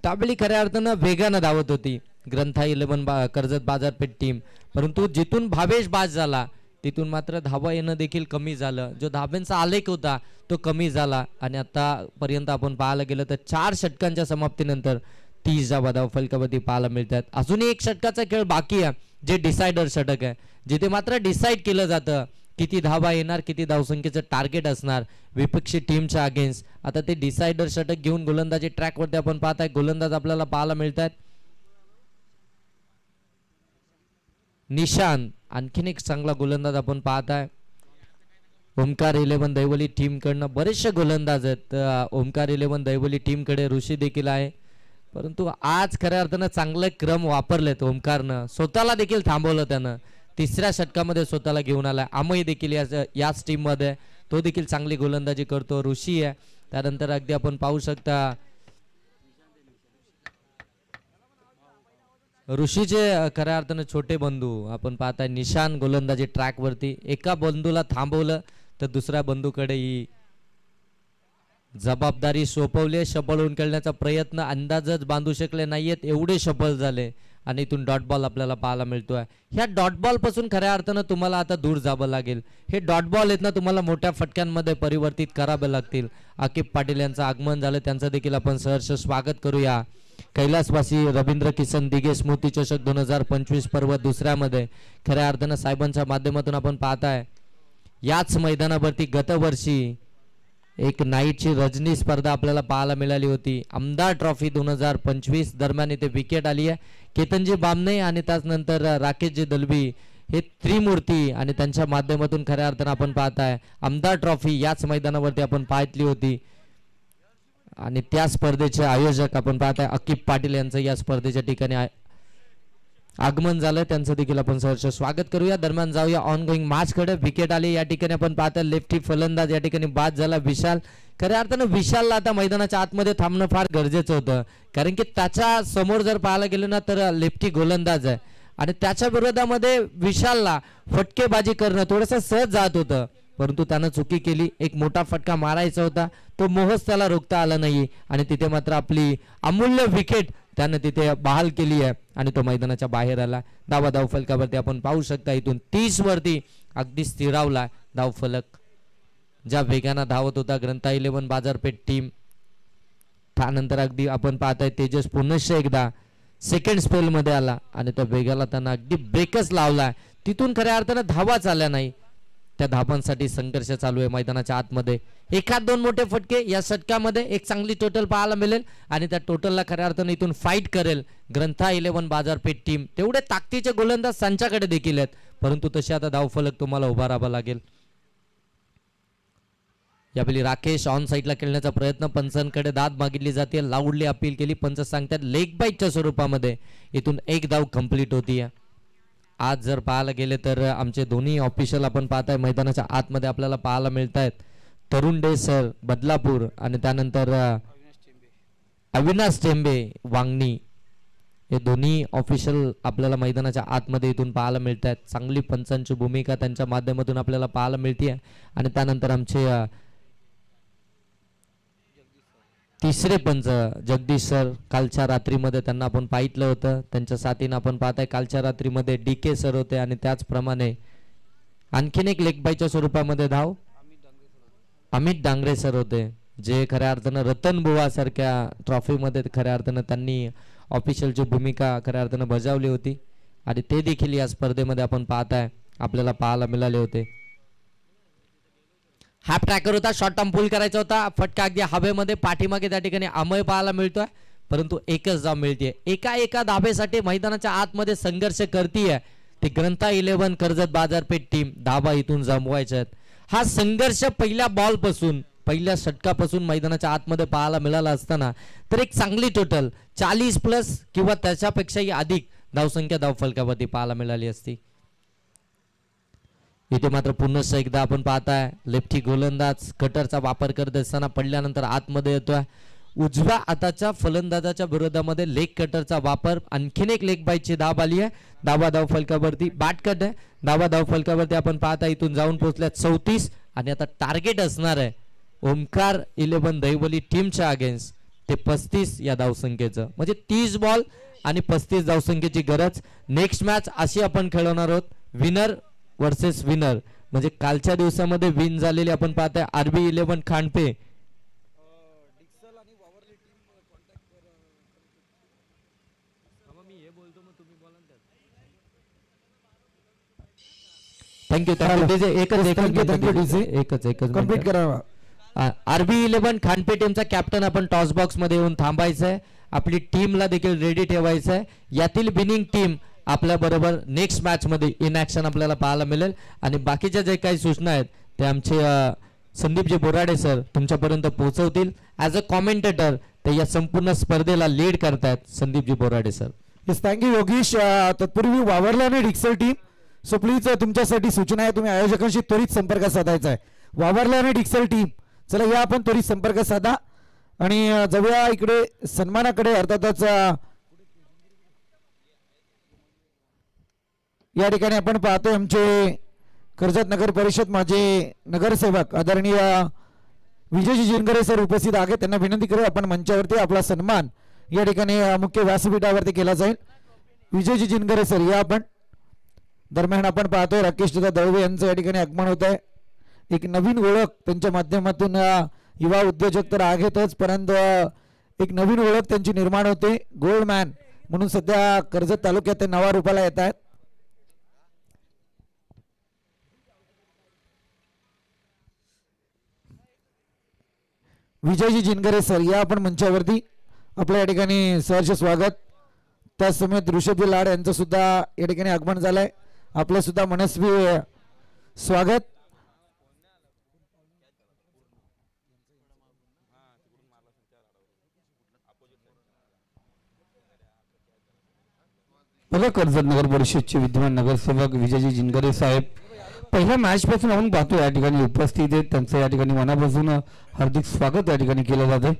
Speaker 1: त्यावेळी खऱ्या अर्थानं वेगानं धावत होती ग्रंथा 11 कर्जत बाजारपेठ टीम. परंतु जिथून भावेश बाद झाला तिथून मात्र धावा येणं देखील कमी झालं. जो धाब्यांचा आलेख होता तो कमी झाला आणि आतापर्यंत आपण पाहायला गेलं तर 4 षटकांच्या समाप्तीनंतर 30 धाव फलकावरती पाहायला मिळतात. अजूनही एक षटकाचा खेळ बाकी आहे जे डिसायडर षटक आहे, जिथे मात्र डिसाईड केलं जातं किती धावा येणार, किती धावसंख्येचं टार्गेट असणार विपक्षी टीमच्या अगेन्स्ट. आता ते डिसायडर षटक घेऊन गोलंदाजी ट्रॅकवरती आपण पाहताय. गोलंदाज आपल्याला पाहायला मिळतात. निशांत आणखीन एक चांगला गोलंदाज आपण पाहताय. ओमकार 11 दैवली टीमकडनं बरेचसे गोलंदाज आहेत. ओमकार 11 दैवली टीमकडे ऋषी देखील आहे, परंतु आज खऱ्या अर्थानं चांगले क्रम वापरलेत ओमकारनं. स्वतःला देखील थांबवलं त्यानं. 3ऱ्या षटकामध्ये स्वतःला घेऊन आलाय. अमय देखील याच टीममध्ये, तो देखील चांगली गोलंदाजी करतो. ऋषी आहे. त्यानंतर अगदी आपण पाहू शकता ऋषीचे खऱ्या अर्थानं छोटे बंधू आपण पाहताय निशान गोलंदाजी ट्रॅकवरती. एका बंधूला थांबवलं तर दुसऱ्या बंधूकडे ही जबाबदारी सोपवली. सफल होऊन खेळण्याचा प्रयत्न अंदाजच बांधू शकले नाहीयेत, एवढे सफल झाले आणि इथून डॉट बॉल आपल्याला पाहायला मिळतोय. ह्या डॉट बॉल पासून खऱ्या अर्थानं तुम्हाला आता दूर जावं लागेल. हे डॉट बॉल आहेत ना तुम्हाला मोठ्या फटक्यांमध्ये परिवर्तित करावे लागतील. आकिब पाटील यांचं आगमन झालं, त्यांचं देखील आपण सहर्ष स्वागत करूया. कैलासवासी रवींद्र किसन दिघे स्मृती चषक 2025 पर्व दुसऱ्यामध्ये खऱ्या अर्थानं साहेबांच्या माध्यमातून आपण पाहताय. याच मैदानावरती गतवर्षी एक नाईटची रजनी स्पर्धा आपल्याला पाहायला मिळाली होती. आमदार ट्रॉफी 2025 दरम्यान इथे विकेट आली आहे. केतनजी बामणे आणि त्याचनंतर राकेशजी दलवी हे त्रिमूर्ती आणि त्यांच्या माध्यमातून खऱ्या अर्थानं आपण पाहताय आमदार ट्रॉफी याच मैदानावरती आपण पाहितली होती आणि त्या स्पर्धेचे आयोजक आपण पाहताय अकिब पाटील यांचं या स्पर्धेच्या ठिकाणी आगमन झालं, त्यांचं देखील आपण सहर्ष स्वागत करूया. दरम्यान जाऊया ऑन गोईंग मॅच कडे. विकेट आली या ठिकाणी आपण पाहताय. लेफ्टी फलंदाज या ठिकाणी बाद झाला विशाल. खऱ्या अर्थानं विशालला आता मैदानाच्या आतमध्ये थांबणं फार गरजेचं होतं, कारण की त्याच्या समोर जर पाहायला गेलं ना तर लेफ्टी गोलंदाज आहे आणि त्याच्या विरोधामध्ये विशालला फटकेबाजी करणं थोडंसं सहज जात होतं, परंतु त्यानं चुकी केली. एक मोठा फटका मारायचा होता, तो मोहच त्याला रोखता आला नाही आणि तिथे मात्र आपली अमूल्य विकेट त्यानं तिथे बहाल केली आहे आणि तो मैदानाच्या बाहेर आला. धाव फलकावरती आपण पाहू शकता इथून 30 वरती अगदी स्थिरावला धाव फलक. ज्या वेगानं धावत होता ग्रंथा 11 बाजारपेठ टीम, त्यानंतर अगदी आपण पाहताय तेजस पुनश्च एकदा सेकंड स्पेल मध्ये आला आणि त्या वेगाला त्यांना अगदी ब्रेकच लावला. तिथून खऱ्या अर्थानं धावाच आल्या नाही. त्या धावांसाठी संघर्ष चालू आहे मैदानाच्या आतमध्ये. 1-2 मोठे फटके या षटकामध्ये एक चांगली टोटल पाहायला मिळेल आणि त्या टोटलला खऱ्या अर्थानं इथून फाईट करेल ग्रंथा 11 बाजारपेठ टीम. तेवढे ताकदीचे गोलंदाज संचाकडे देखील आहेत, परंतु तसे आता धावफलक तुम्हाला उभा राहावा लागेल. यावेळी राकेश ऑन साईडला खेळण्याचा प्रयत्न, पंचांकडे दाद मागितली जाते, लाऊडली अपील केली. पंच सांगतात लेग बाईटच्या स्वरूपामध्ये इथून एक धाव कंप्लीट होती. आज जर पाहायला गेले तर आमचे दोन्ही ऑफिशियल आपण पाहताय मैदानाच्या आतमध्ये आपल्याला पाहायला मिळत आहेत. तरुण डे सर बदलापूर आणि त्यानंतर अविनाश टेंबे वांगणी, हे दोन्ही ऑफिशियल आपल्याला मैदानाच्या आतमध्ये इथून पाहायला मिळत आहेत. चांगली पंचांची भूमिका त्यांच्या माध्यमातून आपल्याला पाहायला मिळते. आणि त्यानंतर आमचे तिसरे पंच जगदीश सर, कालच्या रात्रीमध्ये त्यांना आपण पाहितलं होतं, त्यांच्या साथीनं आपण पाहताय कालच्या रात्रीमध्ये DK सर होते आणि त्याचप्रमाणे आणखीन एक लेखबाईच्या स्वरूपामध्ये धाव अमित डांगरे सर होते, जे खऱ्या अर्थानं रतन बुवा सारख्या ट्रॉफीमध्ये खऱ्या अर्थानं त्यांनी ऑफिशियलची भूमिका खऱ्या अर्थानं बजावली होती. आणि ते देखील या स्पर्धेमध्ये आपण पाहताय आपल्याला पाहायला मिळाले होते. हाफ ट्रॅकर होता, शॉर्ट टर्म पुल करायचा होता, फटका अगदी हवेमध्ये पाठीमागे त्या ठिकाणी अमय पाहायला मिळतोय, परंतु एकच धाव मिळते. एका धाबेसाठी मैदानाच्या आतमध्ये संघर्ष करतीये ती ग्रंथा 11 कर्जत बाजारपेठ टीम. धाबा इथून जमवायच्या आहेत. हा संघर्ष पहिल्या बॉल पासून पहिल्या षटकापासून मैदानाच्या आतमध्ये पाहायला मिळाला असताना तर एक चांगली टोटल 40+ किंवा त्याच्यापेक्षाही अधिक धावसंख्या धावफलकावरती पाहायला मिळाली असती. इथे मात्र पुन्हा एकदा आपण पाहताय लेफ्टी गोलंदाज कटरचा वापर करत असताना पडल्यानंतर आतमध्ये येतोय. उजव्या हाताच्या फलंदाजाच्या विरोधामध्ये लेग कटरचा वापर. आणखीन एक लेग बाईटची धाव आली आहे. धाव फलकावरती बॅट कट आहे. धाव फलकावरती आपण पाहता इथून जाऊन पोहोचल्या 34 आणि आता टार्गेट असणार आहे ओमकार 11 दहिवली टीमच्या अगेन्स्ट ते 35 या धावसंख्येचं. म्हणजे 30 बॉल आणि 35 धावसंख्येची गरज. नेक्स्ट मॅच अशी आपण खेळवणार आहोत विनर वर्सेस विनर. म्हणजे कालच्या दिवसामध्ये विन झालेली आपण पाहताय RB 11 खांडपे. थँक्यू
Speaker 2: कंप्लीट करा.
Speaker 1: RB 11 खांडपे टीमचा कॅप्टन आपण टॉस बॉक्स मध्ये येऊन थांबायचं आहे. आपली टीमला देखील रेडी ठेवायचं आहे. यातील विनिंग टीम आपल्या बरोबर नेक्स्ट मॅच मध्ये इन ऍक्शन आपल्याला पाहायला मिळेल. आणि बाकीच्या जे काही सूचना आहेत ते आमचे संदीपजी बोराडे सर तुमच्यापर्यंत पोहोचवतील. ॲज अ कॉमेंटेटर ते या संपूर्ण स्पर्धेला लीड करतायत Sandeep ji Borade sir.
Speaker 4: Yes thank you Yogesh. तत्पूर्वी वावरला आणि डिक्सल टीम सो प्लीज तुमच्यासाठी सूचना आहे तुम्ही आयोजकांशी त्वरित संपर्क साधायचा आहे. वावरला आणि डिक्सल टीम चला या आपण त्वरित संपर्क साधा आणि जाऊया इकडे सन्मानाकडे. अर्थातच या ठिकाणी आपण पाहतोय आमचे कर्जत नगर परिषद माझे नगरसेवक आदरणीय विजयजी जिनकरे सर उपस्थित आहेत. त्यांना विनंती करू आपण मंचावरती आपला सन्मान या ठिकाणी मुख्य व्यासपीठावरती केला जाईल. विजयजी जिनकरे सर या आपण. दरम्यान आपण पाहतोय राकेश दादा दळवे यांचं या ठिकाणी आगमन होत आहे. एक नवीन ओळख त्यांच्या माध्यमातून युवा उद्योजक तर आहेतच परंतु एक नवीन ओळख त्यांची निर्माण होते. गोल्ड मॅन म्हणून सध्या कर्जत तालुक्यात ते नावारूपाला येत आहेत. विजयजी जिनकरे सर या आपण मंचावरती आपल्या या ठिकाणी सहर्ष स्वागत. त्याच समेत ऋषभजी लाड यांचं सुद्धा या ठिकाणी आगमन झालंय. आपलं सुद्धा मनस्वी स्वागत.
Speaker 2: बघा कर्जत नगर परिषदचे विद्यमान नगरसेवक विजयजी जिनकरे साहेब पहिल्या मॅच पासून आपण पाहतो या ठिकाणी उपस्थित आहेत. त्यांचं या ठिकाणी मनापासून हार्दिक स्वागत या ठिकाणी केलं जातं.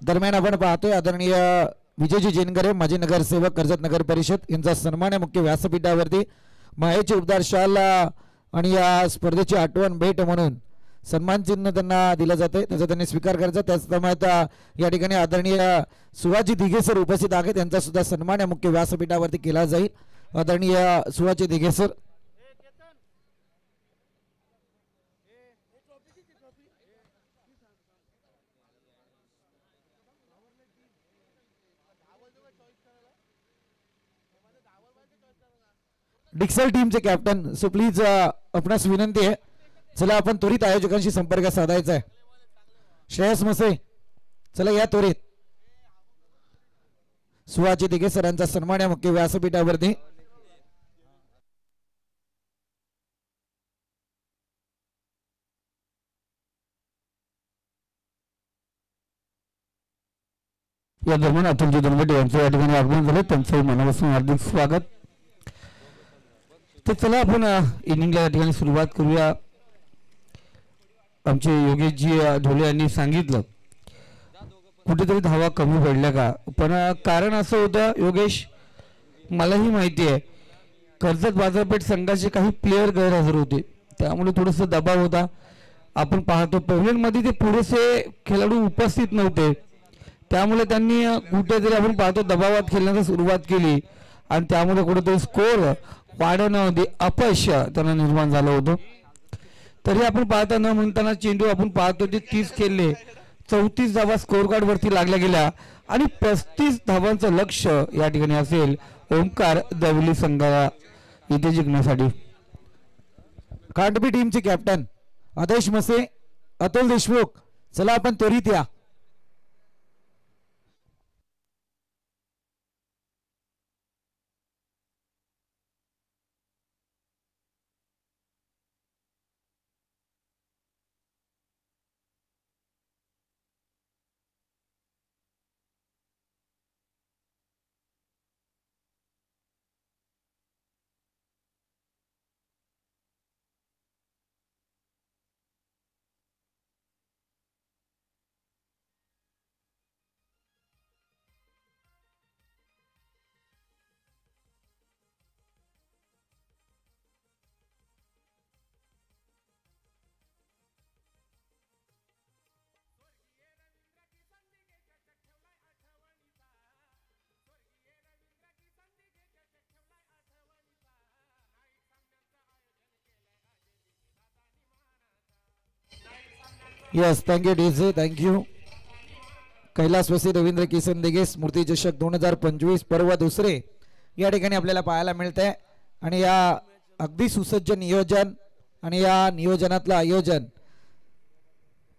Speaker 4: दरम्यान आपण पाहतोय आदरणीय विजयजी जिनकरे माजी नगरसेवक कर्जत नगर परिषद यांचा सन्मान आहे मुख्य व्यासपीठावरती. माहेचे उबदार शाल आणि या स्पर्धेची आठवण भेट म्हणून सन्मान चिन्ह त्यांना दिलं जाते त्याचा त्यांनी स्वीकार करायचा. त्याचप्रमाणे या ठिकाणी आदरणीय सुहाजी दिघे सर उपस्थित आहेत. त्यांचा सुद्धा सन्मान आहे मुख्य व्यासपीठावरती केला जाईल. आदरणीय सुहाजी दिघे सर. डिक्सल टीमचे कॅप्टन सो प्लीज आपणास विनंती आहे चला आपण त्वरित आयोजकांशी संपर्क साधायचा आहे. श्रेयस मसे चला या त्वरित. सुहाजी दिघे सरांचा सन्मान आहे मुख्य व्यासपीठावरती.
Speaker 2: या दरम्यान अतुलजी दरबटे यांचं या ठिकाणी आगमन झालं. त्यांचं मनापासून हार्दिक स्वागत. तर चला आपण इनिंगला या ठिकाणी सुरुवात करूया. आमचे योगेशजी ढोले यांनी सांगितलं कुठेतरी धावा कमी पडल्या का पण कारण असं होतं योगेश मलाही माहिती आहे कर्जत बाजारपेठ संघाचे काही प्लेयर गैरहजर होते त्यामुळे थोडंसं दबाव होता. आपण पाहतो पोलंडमध्ये ते पुरेसे खेळाडू उपस्थित नव्हते त्यामुळे त्यांनी कुठेतरी आपण पाहतो दबावात खेळण्याची सुरुवात केली आणि त्यामुळे कुठेतरी स्कोअर वाढवण्यामध्ये अपयश त्यांना निर्माण झालं होतं. तरी आपण पाहता न म्हणताना चेंडू आपण पाहतो ते 30 खेळले 34 धावा स्कोअर कार्ड वरती लागल्या गेल्या आणि 35 धावांचं लक्ष या ठिकाणी असेल ओमकार दवली संघाला इथे जिंकण्यासाठी.
Speaker 4: कांडपी टीमचे कॅप्टन आदेश मसे, अतुल देशमुख, चला आपण त्वरित या. Yes, thank you DJ, thank you. कैलासवासी रवींद्र किसन दिघे स्मृती चषक 2025 पर्व दुसरे या ठिकाणी आपल्याला पाहायला मिळतंय. आणि या अगदी सुसज्ज नियोजन आणि या नियोजनातलं आयोजन,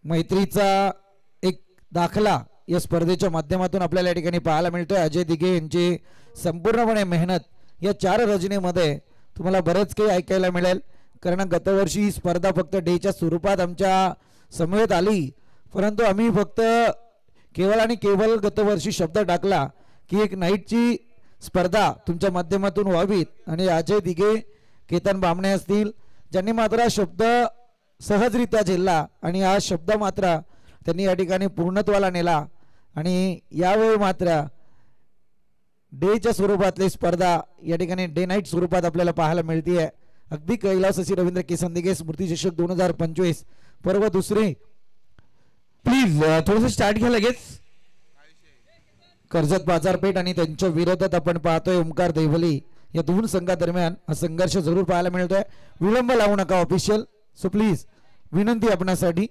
Speaker 4: मैत्रीचा एक दाखला या स्पर्धेच्या माध्यमातून आपल्याला या ठिकाणी पाहायला मिळतोय. अजय दिघे यांची संपूर्णपणे मेहनत या 4 रचनेमध्ये तुम्हाला बरंच काही ऐकायला मिळेल. कारण गतवर्षी ही स्पर्धा फक्त डेच्या स्वरूपात आमच्या समवेत आली, परंतु आम्ही फक्त केवळ आणि केवळ गतवर्षी शब्द टाकला की एक नाईटची स्पर्धा तुमच्या माध्यमातून व्हावीत. आणि अजय दिघे, केतन बामणे असतील, ज्यांनी मात्र शब्द सहजरित्या झेलला आणि हा शब्द मात्र त्यांनी या ठिकाणी पूर्णत्वाला नेला. आणि यावेळी मात्र डेच्या स्वरूपातली स्पर्धा या ठिकाणी डे नाईट स्वरूपात आपल्याला पाहायला मिळते. अगदी कैलासवासी रवींद्र किसन दिघे स्मृती चषक 2025 पर्व दुसरे.
Speaker 2: प्लीज थोडस स्टार्ट घ्या लगेच.
Speaker 4: कर्जत बाजारपेठ आणि त्यांच्या विरोधात आपण पाहतोय ओमकार देवली या दोन संघादरम्यान हा संघर्ष जरूर पाहायला मिळतोय. विलंब लावू नका ऑफिशियल, सो प्लीज विनंती आपणासाठी.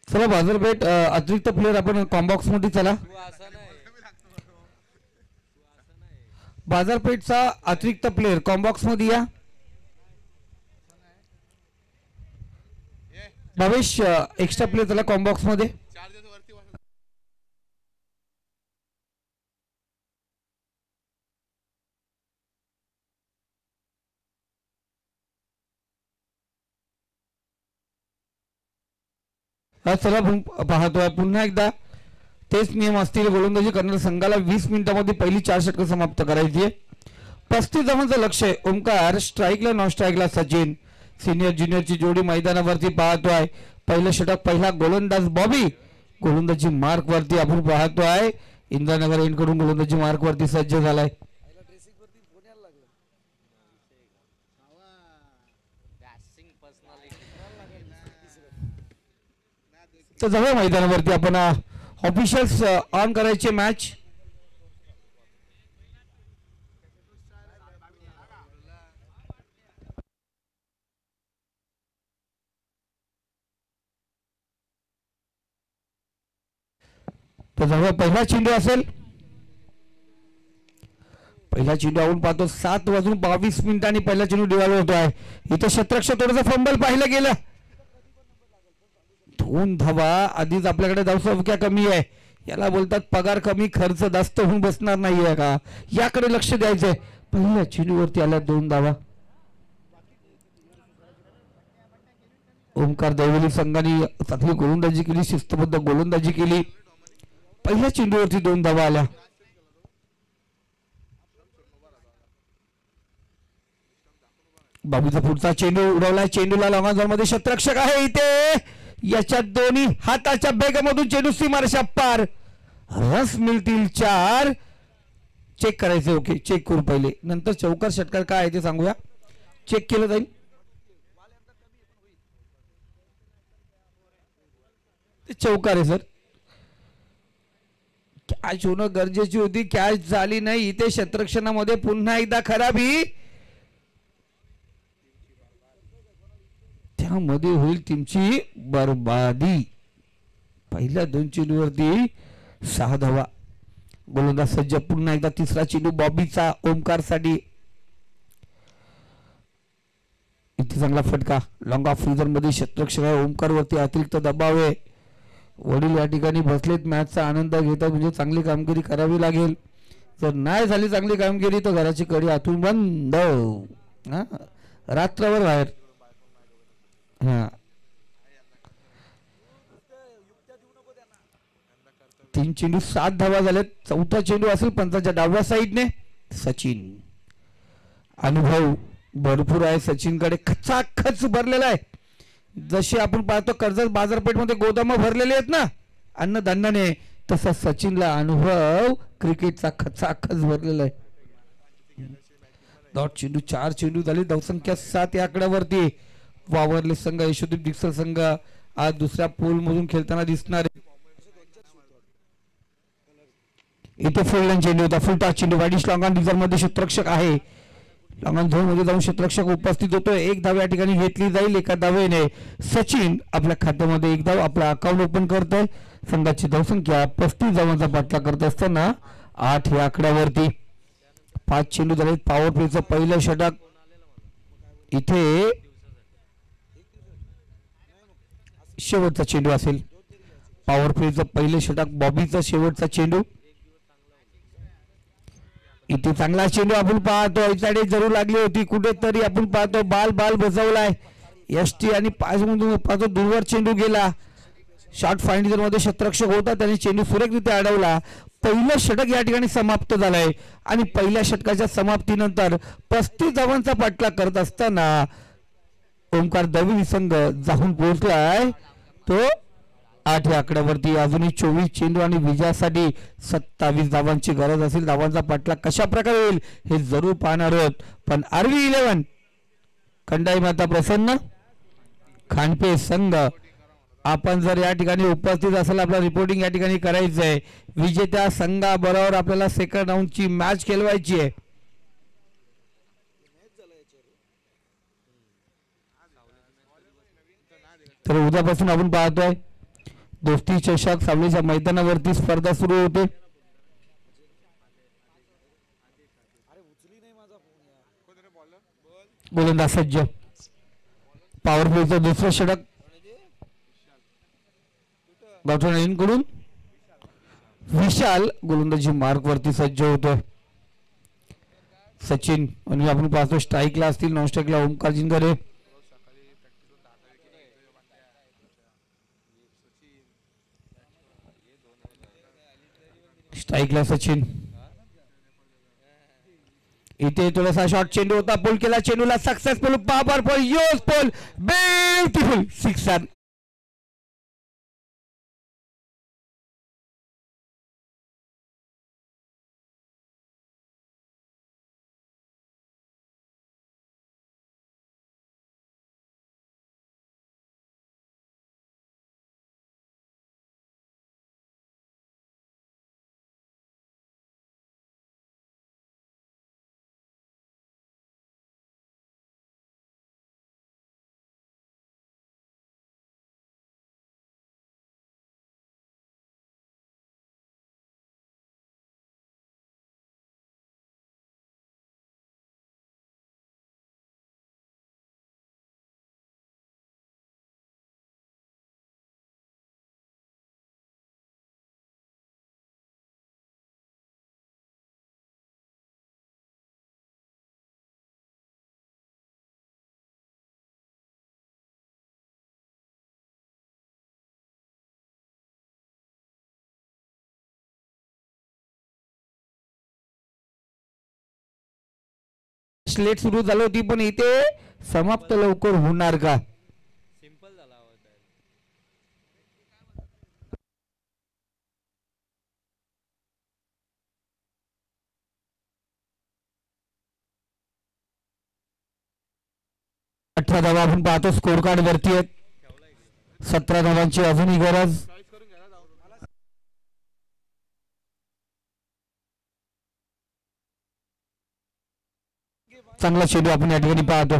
Speaker 2: चला बाजारपेठ अतिरिक्त प्लेयर आपण कॉम्बॉक्स मध्ये. चला बाजारपेठचा अतिरिक्त प्लेयर कॉम्बॉक्स मध्ये या. भावेश एक्स्ट्रा प्लेयर चला कॉम्बॉक्स मध्ये. चला पाहतोय पुन्हा एकदा तेच नियम असतील. गोलंदाजी करणाऱ्या संघाला 20 मिनिटांमध्ये पहिली 4 षटकं समाप्त करायची आहे. 35 धावांचं लक्ष आहे. ओमकार स्ट्राईकला, नॉन स्ट्राईकला सचिन. सिनियर ज्युनियरची जोडी मैदानावरती पाहतोय. पहिलं षटक पहिला गोलंदाज बॉबी गोलंदाजी मार्क वरती आपण पाहतोय. इंद्रानगर यांकडून गोलंदाजी मार्क वरती सज्ज झालाय. तर जाऊया मैदानावरती आपण ऑफिशियल्स ऑन करायचे मॅच. तर जाऊया पहिला चेंडू असेल. पहिला चेंडू आपण पाहतो 7:22 पहिला चेंडू डिवाल होतोय. इथे शतरक्षक थोडंसं फंबल पाहिलं गेलं. 2 धावा आधीच आपल्याकडे धावसंख्या कमी आहे. याला बोलतात पगार कमी खर्च जास्त होऊन बसणार नाहीये का, याकडे लक्ष द्यायचंय. पहिल्या चेंडूवरती आल्या 2 धावा. ओमकार देवली संघाने चांगली गोलंदाजी केली, शिस्तबद्ध गोलंदाजी केली. पहिल्या चेंडूवरती 2 धावा आल्या. बाबूचा पुढचा चेंडू उडवला, चेंडूला लॉंग मध्ये क्षेत्ररक्षक आहे इथे. याच्या दोन्ही हाताच्या बेगामधून चेंडू सीमारेषा पार. रस मिळतील 4. चेक करायचे. ओके, चेक करू पहिले, नंतर चौकार षटकार काय आहे ते सांगूया. चेक केलं जाईल. ते चौकार आहे सर. कॅच होणं गरजेची होती, कॅच झाली नाही. इथे क्षेत्ररक्षणामध्ये पुन्हा एकदा खराबी, त्यामध्ये होईल टीमची बरबादी. पहिल्या 2 चेंडूवरती 6 धावा. गोलंदाज सज्ज. पुन्हा एकदा तिसरा चेंडू बॉबीचा ओमकारसाठी. इथे चांगला फटका. लॉंग ऑफ फ्रीजर मध्ये क्षेत्ररक्षक आहे. ओमकारवरती अतिरिक्त दबाव आहे. वडील या ठिकाणी बसलेत, मॅचचा आनंद घेतात, म्हणजे चांगली कामगिरी करावी लागेल. जर नाही झाली चांगली कामगिरी तर घराची कडी आतून बंद, रात्रभर बाहेर. हा, 3 चेंडू 7 धावा झाल्यात. चौथा चेंडू असेल पंचाच्या डाव्या साईडने. सचिन. अनुभव भरपूर आहे सचिनकडे, खचाखच भरलेला आहे. जशी आपण पाहतो कर्जत बाजारपेठमध्ये गोदाम भरलेले आहेत ना अन्नधान्याने, तसा सचिनला अनुभव क्रिकेटचा खचाखच भरलेला आहे. डॉट चेंडू 4 चेंडू झाले. धावसंख्या 7 या आकड्यावरती वावरले संघ. यशोदीप डिक्सल संघ आज दुसऱ्या पोल मधून खेळताना दिसणार आहे. इथे फुलटॉस चेंडू होता. फुलटॉस चेंडू वाईडिश लॉंगॉन रिझर्व मध्ये क्षेत्ररक्षक आहे. लॉंगॉन झोन मध्ये जाऊन क्षेत्ररक्षक उपस्थित होतो. 1 धाव या ठिकाणी घेतली जाईल. एका धावेने सचिन आपल्या खात्यामध्ये 1 धाव आपला अकाउंट ओपन करतोय. संघाची धावसंख्या 35 धावांचा पाठला करत असताना 8 या आकड्यावरती. 5 चेंडू झाले. पॉवर प्लेचं पहिलं षटक. इथे शेवटचा चेंडू असेल. पॉवर प्लेचं पहिलं षटक, बॉबीचा शेवटचा चेंडू. इथे चांगला चेंडू आपण पाहतो. इकडे जरूर लागली होती कुठेतरी, आपण पाहतो बाल बसवलाय एसटी आणि पाचमधून पाहतो दूरवर चेंडू गेला. शॉर्ट फाइंडर मध्ये क्षेत्ररक्षक होता, त्याने चेंडू सुरेखरित्या अडवला. पहिलं षटक या ठिकाणी समाप्त झालंय आणि पहिल्या षटकाच्या समाप्तीनंतर 35 धावांचा पाठलाग करत असताना ओमकार दवली संघ जाऊन पोहोचलाय तो 8 या आकड्यावरती. अजूनही 24 चेंडू आणि विजयासाठी 27 धावांची गरज असेल. धावांचा पाठलाग कशा प्रकारे होईल हे जरूर पाहणार आहोत. पण आरवी 11 खंडाई माता प्रसन्न खांडपे संघ, आपण जर या ठिकाणी उपस्थित असाल, आपला रिपोर्टिंग या ठिकाणी करायचं आहे. विजेत्या संघाबरोबर आपल्याला सेकंड राऊंडची मॅच खेळवायची आहे. तर उद्यापासून आपण पाहतोय दोस्ती चषक सावलीच्या मैदानावरती स्पर्धा सुरू होते. गोलंदाज सज्ज. पॉवर प्लेचं दुसरं षटक गावठण कडून विशाल गोलंदाजी मार्क वरती सज्ज होतोय. सचिन आणि आपण पाहतो स्ट्राईकला असतील, नॉन स्ट्राईकला ओमकार जिंगरे. स्ट्राईकला सचिन. इथे थोडासा शॉर्ट चेंडू होता, पुल केला चेंडूला, सक्सेसफुल पॉवर फॉर योस पोल, ब्युटिफुल 6 रन. मॅच लेट सुरू झाली होती पण इथे समाप्त लवकर होणार का? 18 धावा आपण पाहतो स्कोर कार्ड वरती आहेत. 17 धावांची अजूनही गरज. चांगला चेंडू आपण या ठिकाणी पाहतो.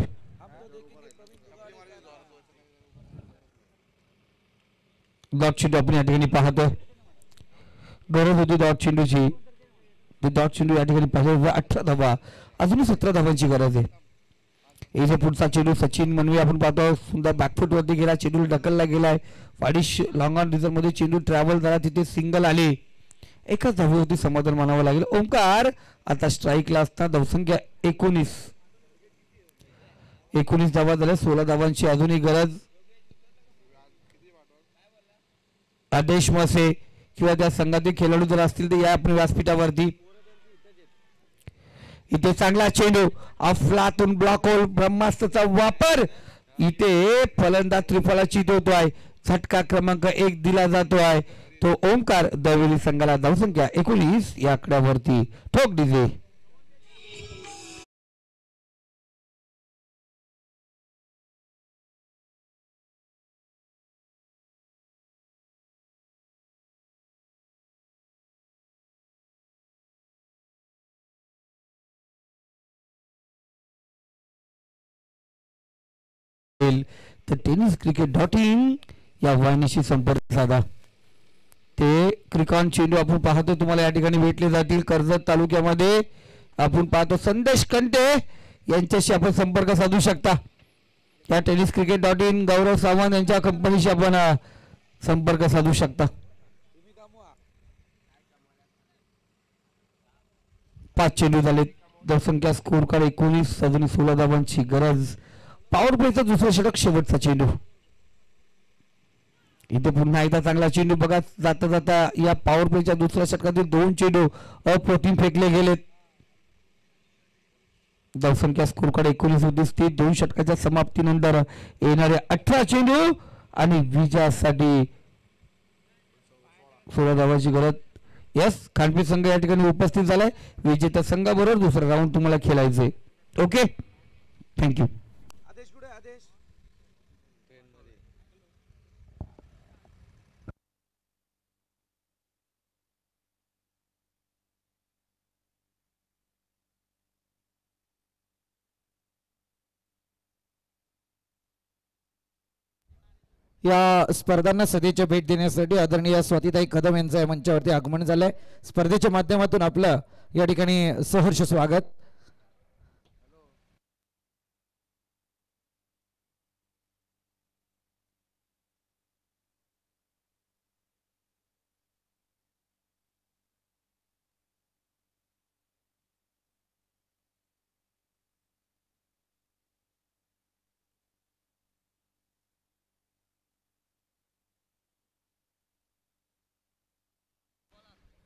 Speaker 2: डॉट चेंडू आपण या ठिकाणी पाहतोय. गरज होती डॉट चेंडूची. डॉट चेंडू या ठिकाणी पाहिजे. 18 धावा अजूनही 17 धावांची गरज आहे. इथे पुढचा चेंडू सचिन मनवे आपण पाहतो. सुंदर बॅकफूट वरती गेला. चेंडू ढकलला गेलाय. वाडिश लॉंग ऑन रिझर्व मध्ये चेंडू ट्रॅव्हल झाला. तिथे सिंगल आले. एकच धावेवरती समाधान मानावं लागेल. ओंकार आता स्ट्राईकला असता. धावसंख्या 19 धावा झाल्या. 16 धावांची अजूनही गरज. आदेश मसे किंवा त्या संघातील खेळाडू जर असतील तर या आपण व्यासपीठावरती. इथे चांगला चेंडू अफलातून ब्लॉक होल ब्रह्मास्त्राचा वापर. इथे फलंदाज त्रिफळाची होतोय. झटका क्रमांक 1 दिला जातो आहे. तो ओंकार दवेली संघाला धावसंख्या 19 या आकड्यावरती. ठोक डीजे. तर टेनिस क्रिकेट डॉट इन या वाहिनीशी संपर्क साधा. ते क्रिकॉन चेंडू आपण पाहतो तुम्हाला या ठिकाणी भेटले जातील. कर्जत तालुक्यामध्ये आपण पाहतो संदेश कंटे यांच्याशी आपण संपर्क साधू शकता. या टेनिस क्रिकेट डॉट इन गौरव सावंत यांच्या कंपनीशी आपण संपर्क साधू शकता. 5 चेंडू झाले. धावसंख्या स्कोर कार्ड 19 अजून 16 धावांची गरज. पॉवर प्लेचा दुसरा षटक शेवटचा चेंडू. इथे पुन्हा एकदा चांगला चेंडू बघा. जाता जाता या पॉवर प्लेच्या दुसऱ्या षटकातील 2 चेंडू अप्रतिम फेकले गेलेत. धावसंख्या स्कोर कार्ड 19 दिसते. 2 षटकाच्या समाप्तीनंतर येणारे 18 चेंडू आणि विजयासाठी 16 धावांची गरज. यस खानपी संघ या ठिकाणी उपस्थित झालाय. विजेत्या संघाबरोबर दुसरा राऊंड तुम्हाला खेळायचंय. Okay thank you.
Speaker 4: या स्पर्धांना सध्याच्या भेट देण्यासाठी आदरणीय स्वातीताई कदम यांचं या मंचावरती आगमन झालंय. स्पर्धेच्या माध्यमातून आपलं या ठिकाणी सहर्ष स्वागत.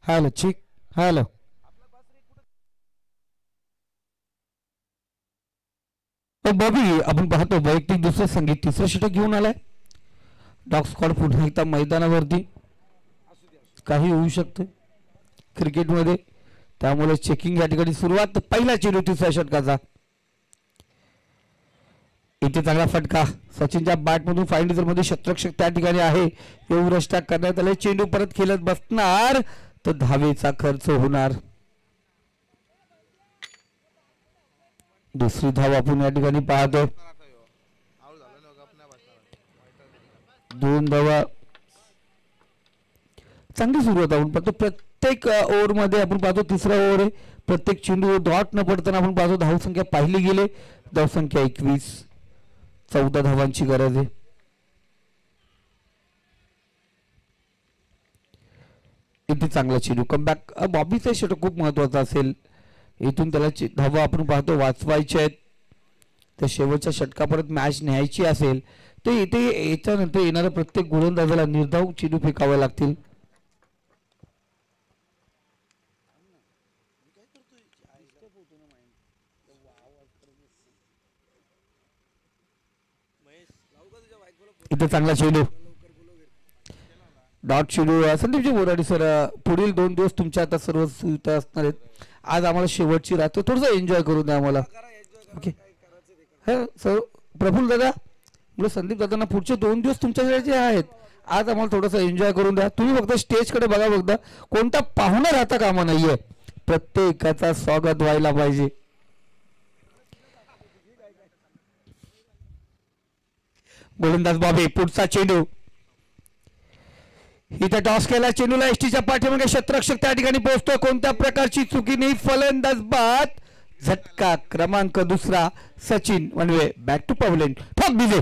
Speaker 4: हॅलो चिक हॅलो.
Speaker 2: बॉबी आपण पाहतो वैयक्तिक दुसरं संगीत तिसरं षटक घेऊन आलाय. डॉग स्क्वॉड पुन्हा एकदा मैदानावरती. काही होऊ शकतं क्रिकेटमध्ये त्यामुळे चेकिंग या ठिकाणी सुरुवात. पहिला चेंडू तिसऱ्या षटकाचा. इथे चांगला फटका. सचिनच्या बॅटमधून फाईंडर मध्ये शतरक्षक त्या ठिकाणी आहे. एवढष्टाक करण्यात आले. चेंडू परत खेळत बसणार तर धावेचा खर्च होणार. दुसरी धाव आपण या ठिकाणी पाहतो. 2 धावा. चांगली सुरुवात आपण पाहतो. प्रत्येक ओव्हर मध्ये आपण पाहतो तिसरा ओव्हर आहे. प्रत्येक चेंडू डॉट न पडताना आपण पाहतो धावसंख्या पाहिली गेले. धावसंख्या 21. 14 धावांची गरज आहे. इथे चांगला चेंडू कमबॅक. बॉबीचा षटक खूप महत्वाचा असेल. इथून त्याला धावा आपण पाहतो वाचवायचे आहेत. तर शेवटच्या षटकापर्यंत मॅच न्यायची असेल तर इथे याच्यानंतर येणाऱ्या प्रत्येक गोलंदाजाला निर्धाव चेंडू फेकावे लागतील. इथे चांगला चेंडू डॉट चेंडू संदीपजी बोराडे सर पुढील 2 दिवस तुमच्या आता सर्व सुविधा असणार आहेत. आज आम्हाला शेवटची रात्र थोडंसं एन्जॉय करून द्या आम्हाला. ओके हा सर प्रफुल्ल दादा म्हणजे संदीप दादांना पुढचे 2 दिवस तुमच्याकडे जे आहेत आज आम्हाला थोडंसं एन्जॉय करून द्या. तुम्ही फक्त स्टेजकडे बघा, बघता कोणता पाहुणा राहता कामा नाहीये. प्रत्येकाचा स्वागत व्हायला पाहिजे. गोलंदाज बॉबी पुढचा चेंडू इथे टॉस केला. चेंडूला एसटीच्या पाठीमागे क्षेत्ररक्षक त्या ठिकाणी पोहोचतोय. कोणत्या प्रकारची चुकी नाही. फलंदाज बाद. झटका क्रमांक 2 सचिन वनवे बॅक टू पवलेन ठोक बिजे.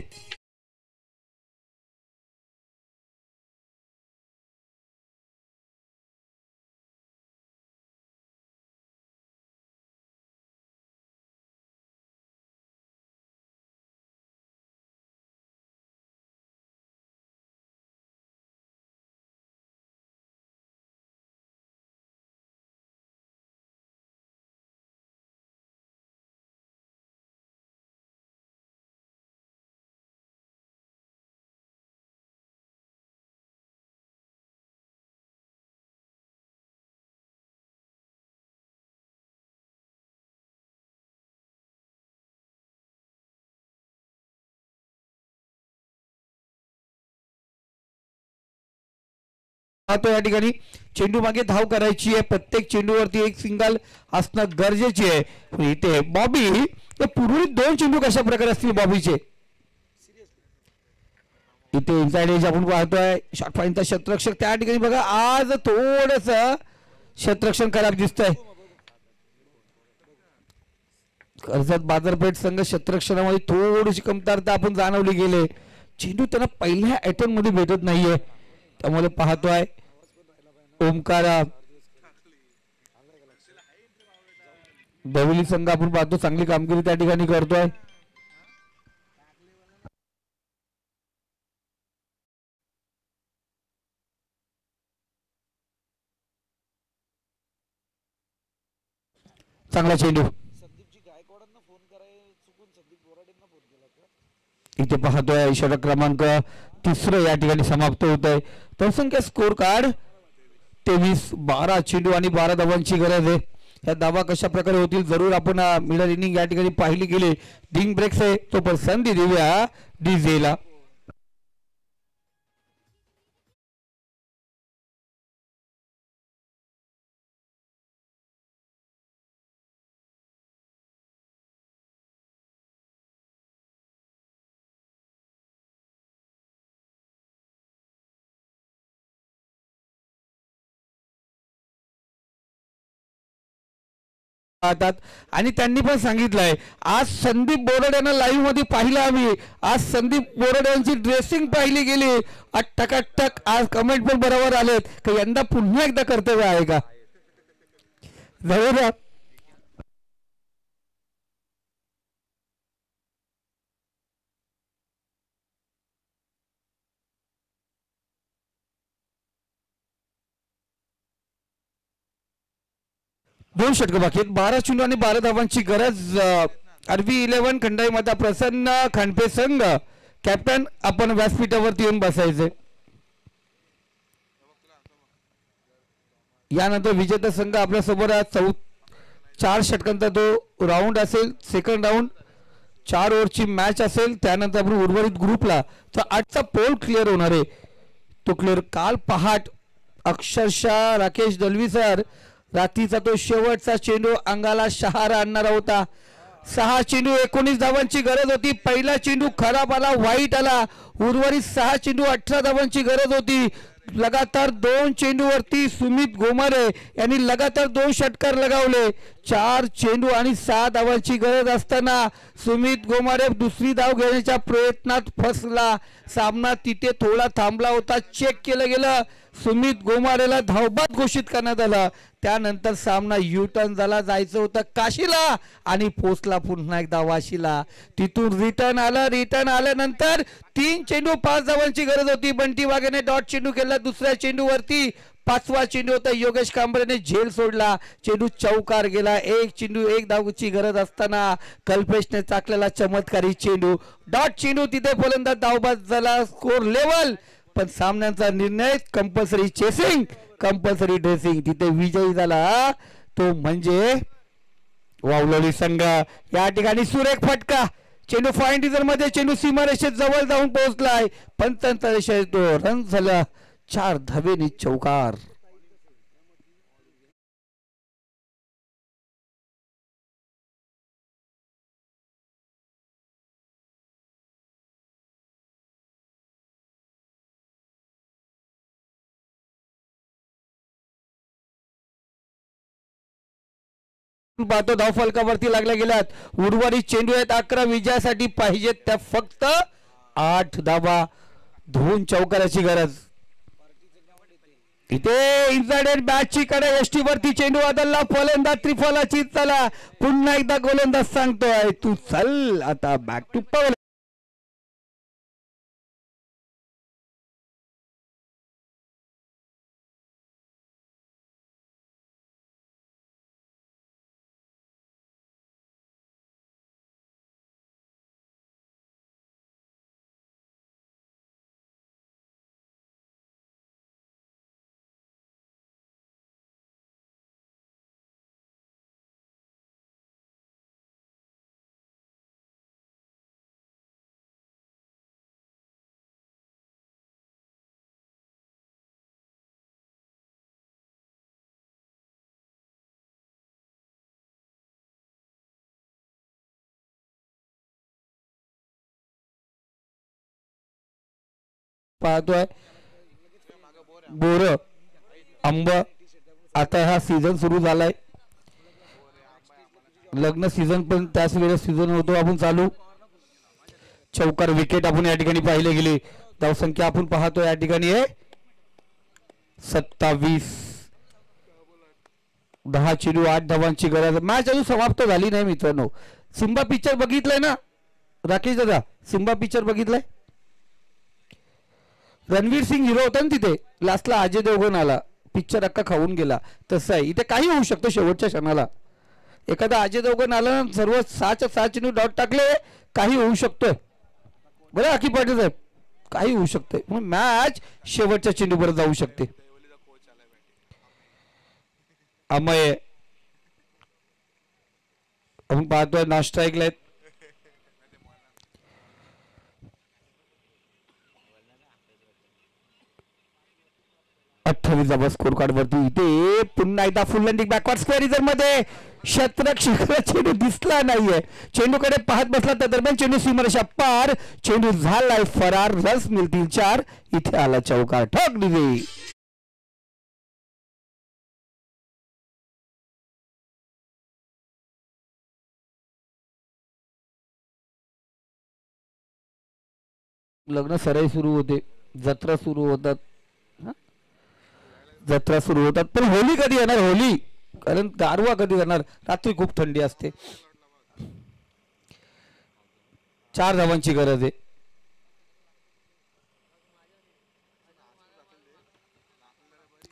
Speaker 2: या ठिकाणी चेंडू मागे धाव करायची आहे. प्रत्येक चेंडूवरती एक सिंगल असणं गरजेचे आहे. इथे बॉबी पूर्वी 2 चेंडू कशा प्रकारे असतील बॉबीचे. इथे इनसाइड एज आपण पाहतोय. शॉर्ट फाईनचा क्षेत्ररक्षक त्या ठिकाणी बघा आज थोडस क्षेत्ररक्षण खराब दिसतंय. कर्जत बाजारपेठ संघ क्षेत्ररक्षणामध्ये थोडीशी कमतरता आपण जाणवली गेले. चेंडू त्यांना पहिल्या अटेम्प्ट मध्ये भेटत नाहीये. त्यामुळे पाहतोय ओमकार दवली संघ आपण पाहतो चांगली कामगिरी त्या ठिकाणी करतोय. चांगला चेंडू इथे पाहतोय. षटक क्रमांक 3 या ठिकाणी समाप्त होत आहे. बहुसंख्य स्कोर कार्ड 23-12 चेंडू आणि 12 धावांची गरज आहे. ह्या धावा कशा प्रकारे होतील जरूर आपण मिडल इनिंग या ठिकाणी पाहिली गेली. डिंग ब्रेक्स आहे तो पण संधी देऊया डीजेला. आणि त्यांनी पण सांगितलंय आज संदीप बोराडे यांना लाईव्ह मध्ये पाहिलं आम्ही. आज संदीप बोराडे यांची ड्रेसिंग पाहिली गेली. टकाटक आज कमेंट पण बरोबर आलेत की यंदा पुन्हा एकदा कर्तव्य आहे का जरूर. दोन षटक बाकी आहेत. 12 चेंडू आणि 12 धावांची गरज. आरबी 11 खंडाई माता प्रसन्न खांडपे संघ कॅप्टन आपण व्यासपीठावरती येऊन बसायचे. यानंतर विजेता संघ आपल्या सोबत 4 षटकांचा तो राऊंड असेल. सेकंड राऊंड 4 ओव्हरची मॅच असेल. त्यानंतर आपण उर्वरित ग्रुपला तर 8चा पोल क्लिअर होणार आहे. तो क्लिअर काल पहाट अक्षरशः राकेश दलवी सर रात्रीचा तो शेवटचा चेंडू अंगाला शहारा आणणारा होता. 6 चेंडू 19 धावांची गरज होती. पहिला चेंडू खराब आला, वाईट आला. उर्वरित 6 चेंडू 18 धावांची गरज होती. लगातार 2 चेंडूवरती सुमित गोमारे यांनी लगातार 2 षटकार लगावले. 4 चेंडू आणि 6 धावांची गरज असताना सुमित गोमारे दुसरी धाव घेण्याच्या प्रयत्नात फसला. सामना तिथे थोडा थांबला होता. चेक केलं गेलं. सुमित गोमारेला धावबाद घोषित करण्यात आला. त्यानंतर सामना युटर्न झाला. जायचं होतं काशीला आणि पोचला पुन्हा एकदा वाशीला. तिथून रिटर्न आलं. रिटर्न आल्यानंतर 3 चेंडू 5 धावांची गरज होती. बंटी वाघेने डॉट चेंडू केला. दुसऱ्या चेंडूवरती पाचवा चेंडू होता, योगेश कांबळेने झेल सोडला, चेंडू चौकार गेला. एक चेंडू एक धावची गरज असताना कल्पेशने चाकलेला चमत्कारी चेंडू, डॉट चेंडू. तिथे फलंदाज धावबाद झाला, स्कोर लेवल. पण सामन्याचा निर्णय कंपल्सरी चेसिंग, कंपल्सरी ड्रेसिंग. तिथे विजयी झाला तो म्हणजे वावलोली संघ. या ठिकाणी सुरेख फटका, चेंडू फाईन डिझर मध्ये, चेंडू सीमारेषेत जवळ जाऊन पोहोचलाय. 45 तो रन झाला, 4 धावेनी चौकार. पाहतो धाव फलकावरती लागल्या गेल्यात. उर्वरित चेंडू आहेत 11, विजयासाठी पाहिजेत त्या फक्त 8 धावा, 2 चौकाराची गरज. इथे इन्साइड बॅटची कडे एसटी वरती चेंडू बदलला, फलंदाज त्रिफलाची. चला पुन्हा एकदा गोलंदाज सांगतोय तू चल आता बॅक टू पॉवर. पाहतोय बोर आंब. आता हा सीझन सुरू झालाय, लग्न सीझन पण त्याच वेळेस सीझन होतो आपण चालू. चौकार विकेट आपण या ठिकाणी पाहिले गेले. धावसंख्या आपण पाहतो या ठिकाणी आहे 27. 10 चेंडू 8 धावांची गरज. मॅच अजून समाप्त झाली नाही मित्रांनो. सिम्बा पिक्चर बघितलंय ना राकेश दादा? सिम्बा पिक्चर बघितलंय? रणवीर सिंग हिरो होता ना तिथे, लास्टला अजय देवगण आला, पिक्चर अख्खा खाऊन गेला. तसं आहे इथे, काही होऊ शकतं शेवटच्या क्षणाला. एखादा अजय देवगण आला, सर्व 6च्या 6 चेंडू डॉट टाकले, काही होऊ शकतोय. बरं अखी पाटील साहेब, काही होऊ शकतंय. मग मॅच शेवटच्या चेंडूवर जाऊ शकते. अमय आपण पाहतोय नाश्ता ऐकलाय. 28 धावा स्कोर कार्ड वरती. इथे पुन्हा एकदा फुल लँडिंग बॅकवर्ड स्क्वेअर मध्ये क्षेत्ररक्षक चेंडू दिसला नाहीये. चेंडूकडे पाहत बसला त्या दरम्यान चेंडू सीमारेषा पार, चेंडू झालाय फरार. रन्स मिळतील 4. इथे आला चौकार, ठोक दिली. लग्न सराई सुरू होते, जत्रा सुरू होतात, जत्रा सुरू होतात. पण होली कधी येणार? होली, कारण दारवा कधी येणार? रात्री खूप थंडी असते. 4 धावांची गरज आहे.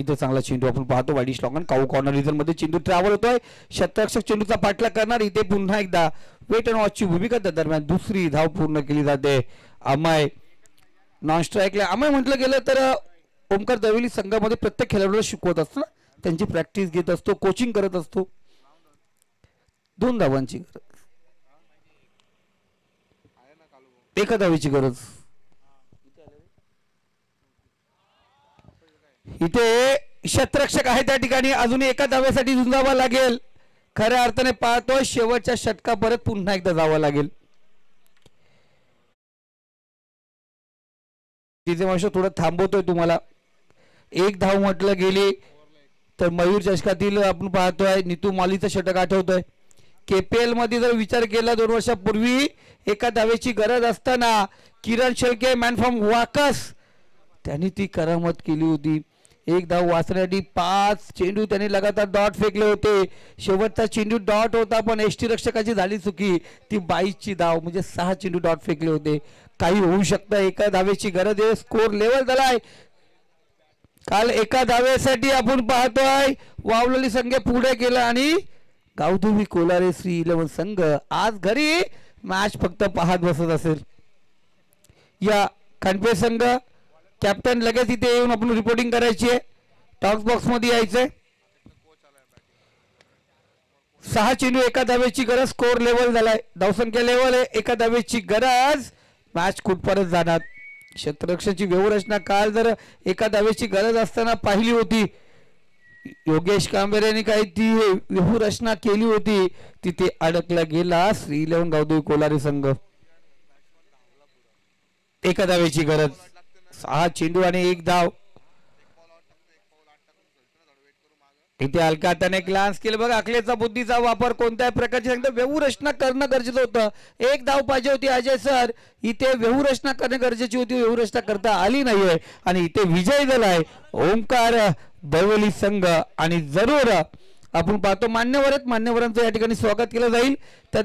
Speaker 2: इथे चांगला चेंडू आपण पाहतो वाईड स्लॉगन काऊ कॉर्नर रिझन मध्ये चेंडू ट्रॅव्हल होतोय. क्षेत्ररक्षक चेंडूचा पाठलाग करणार. इथे पुन्हा एकदा वेट अँड वॉचची भूमिका त्या दरम्यान 2री धाव पूर्ण केली जाते. अमय नॉन स्ट्राईकला. अमय म्हटलं गेलं तर ओमकार दवेली संघामध्ये प्रत्येक खेळाडूला शिकवत असतो ना, त्यांची प्रॅक्टिस घेत असतो, कोचिंग करत असतो. 2 धावांची गरज, 1 धावेची गरज. इथे क्षेत्ररक्षक आहे त्या ठिकाणी, अजून 1 धावेसाठी झुंजावं लागेल. खऱ्या अर्थाने पाहतोय शेवटच्या षटका परत पुन्हा एकदा जावं लागेल. तिथे मावशी थोडं थांबवतोय तुम्हाला. 1 धाव म्हटलं गेली तर मयूर चषकातील आपण पाहतोय नीतू मालीचं षटक आठवतोय. KPL मध्ये जर विचार केला 2 वर्षापूर्वी 1 धावेची गरज असताना किरण शेळके मॅन फ्रॉम वाकस त्यांनी ती करामत केली होती. 1 धाव वाचण्यासाठी 5 चेंडू त्यांनी लगातार डॉट फेकले होते. शेवटचा चेंडू डॉट होता पण एसटी रक्षकाची झाली चुकी, ती 22ची धाव, म्हणजे 6 चेंडू डॉट फेकले होते. काही होऊ शकतं. 1 धावेची गरज आहे. स्कोर लेवल झालाय. काल एका धावेसाठी आपण पाहतोय वावलेली संघ पुढे गेला आणि गावदेवी कोलारे श्री 11 संघ आज घरी मॅच फक्त पाहत बसत असेल. या खांडपे संघ कॅप्टन लगेच इथे येऊन आपण रिपोर्टिंग करायची आहे. टॉक्स बॉक्स मध्ये यायचंय. 6 चेंडू एका धावेची गरज. स्कोर लेवल झालाय. धावसंख्या लेवल आहे. एका धावेची गरज. मॅच कुठपर्यंत जाणार. क्षेत्ररक्षणाची व्यवरचना काल जर एका धावेची गरज असताना पाहिली होती. योगेश कांबेरे यांनी काही ती व्यवरचना केली होती. तिथे अडकला गेला श्री 11 गावदेवी कोलारी संघ. एका धावेची गरज. 6 चेंडू आणि 1 धाव. इथे हलका हाताने ग्लान्स केलं बघा. अकलेचा बुद्धीचा वापर कोणत्याही प्रकारची सांगतो व्यवरचना करणं गरजेचं होतं. 1 धाव पाहिजे होती अजय सर. इथे व्यवरचना करणे गरजेची होती. व्यवरचना करता आली नाहीये आणि इथे विजय झालाय ओंकार दवली संघ. आणि जरूर आपण पाहतो मान्यवर आहेत. मान्यवरांचं या ठिकाणी स्वागत केलं जाईल. तर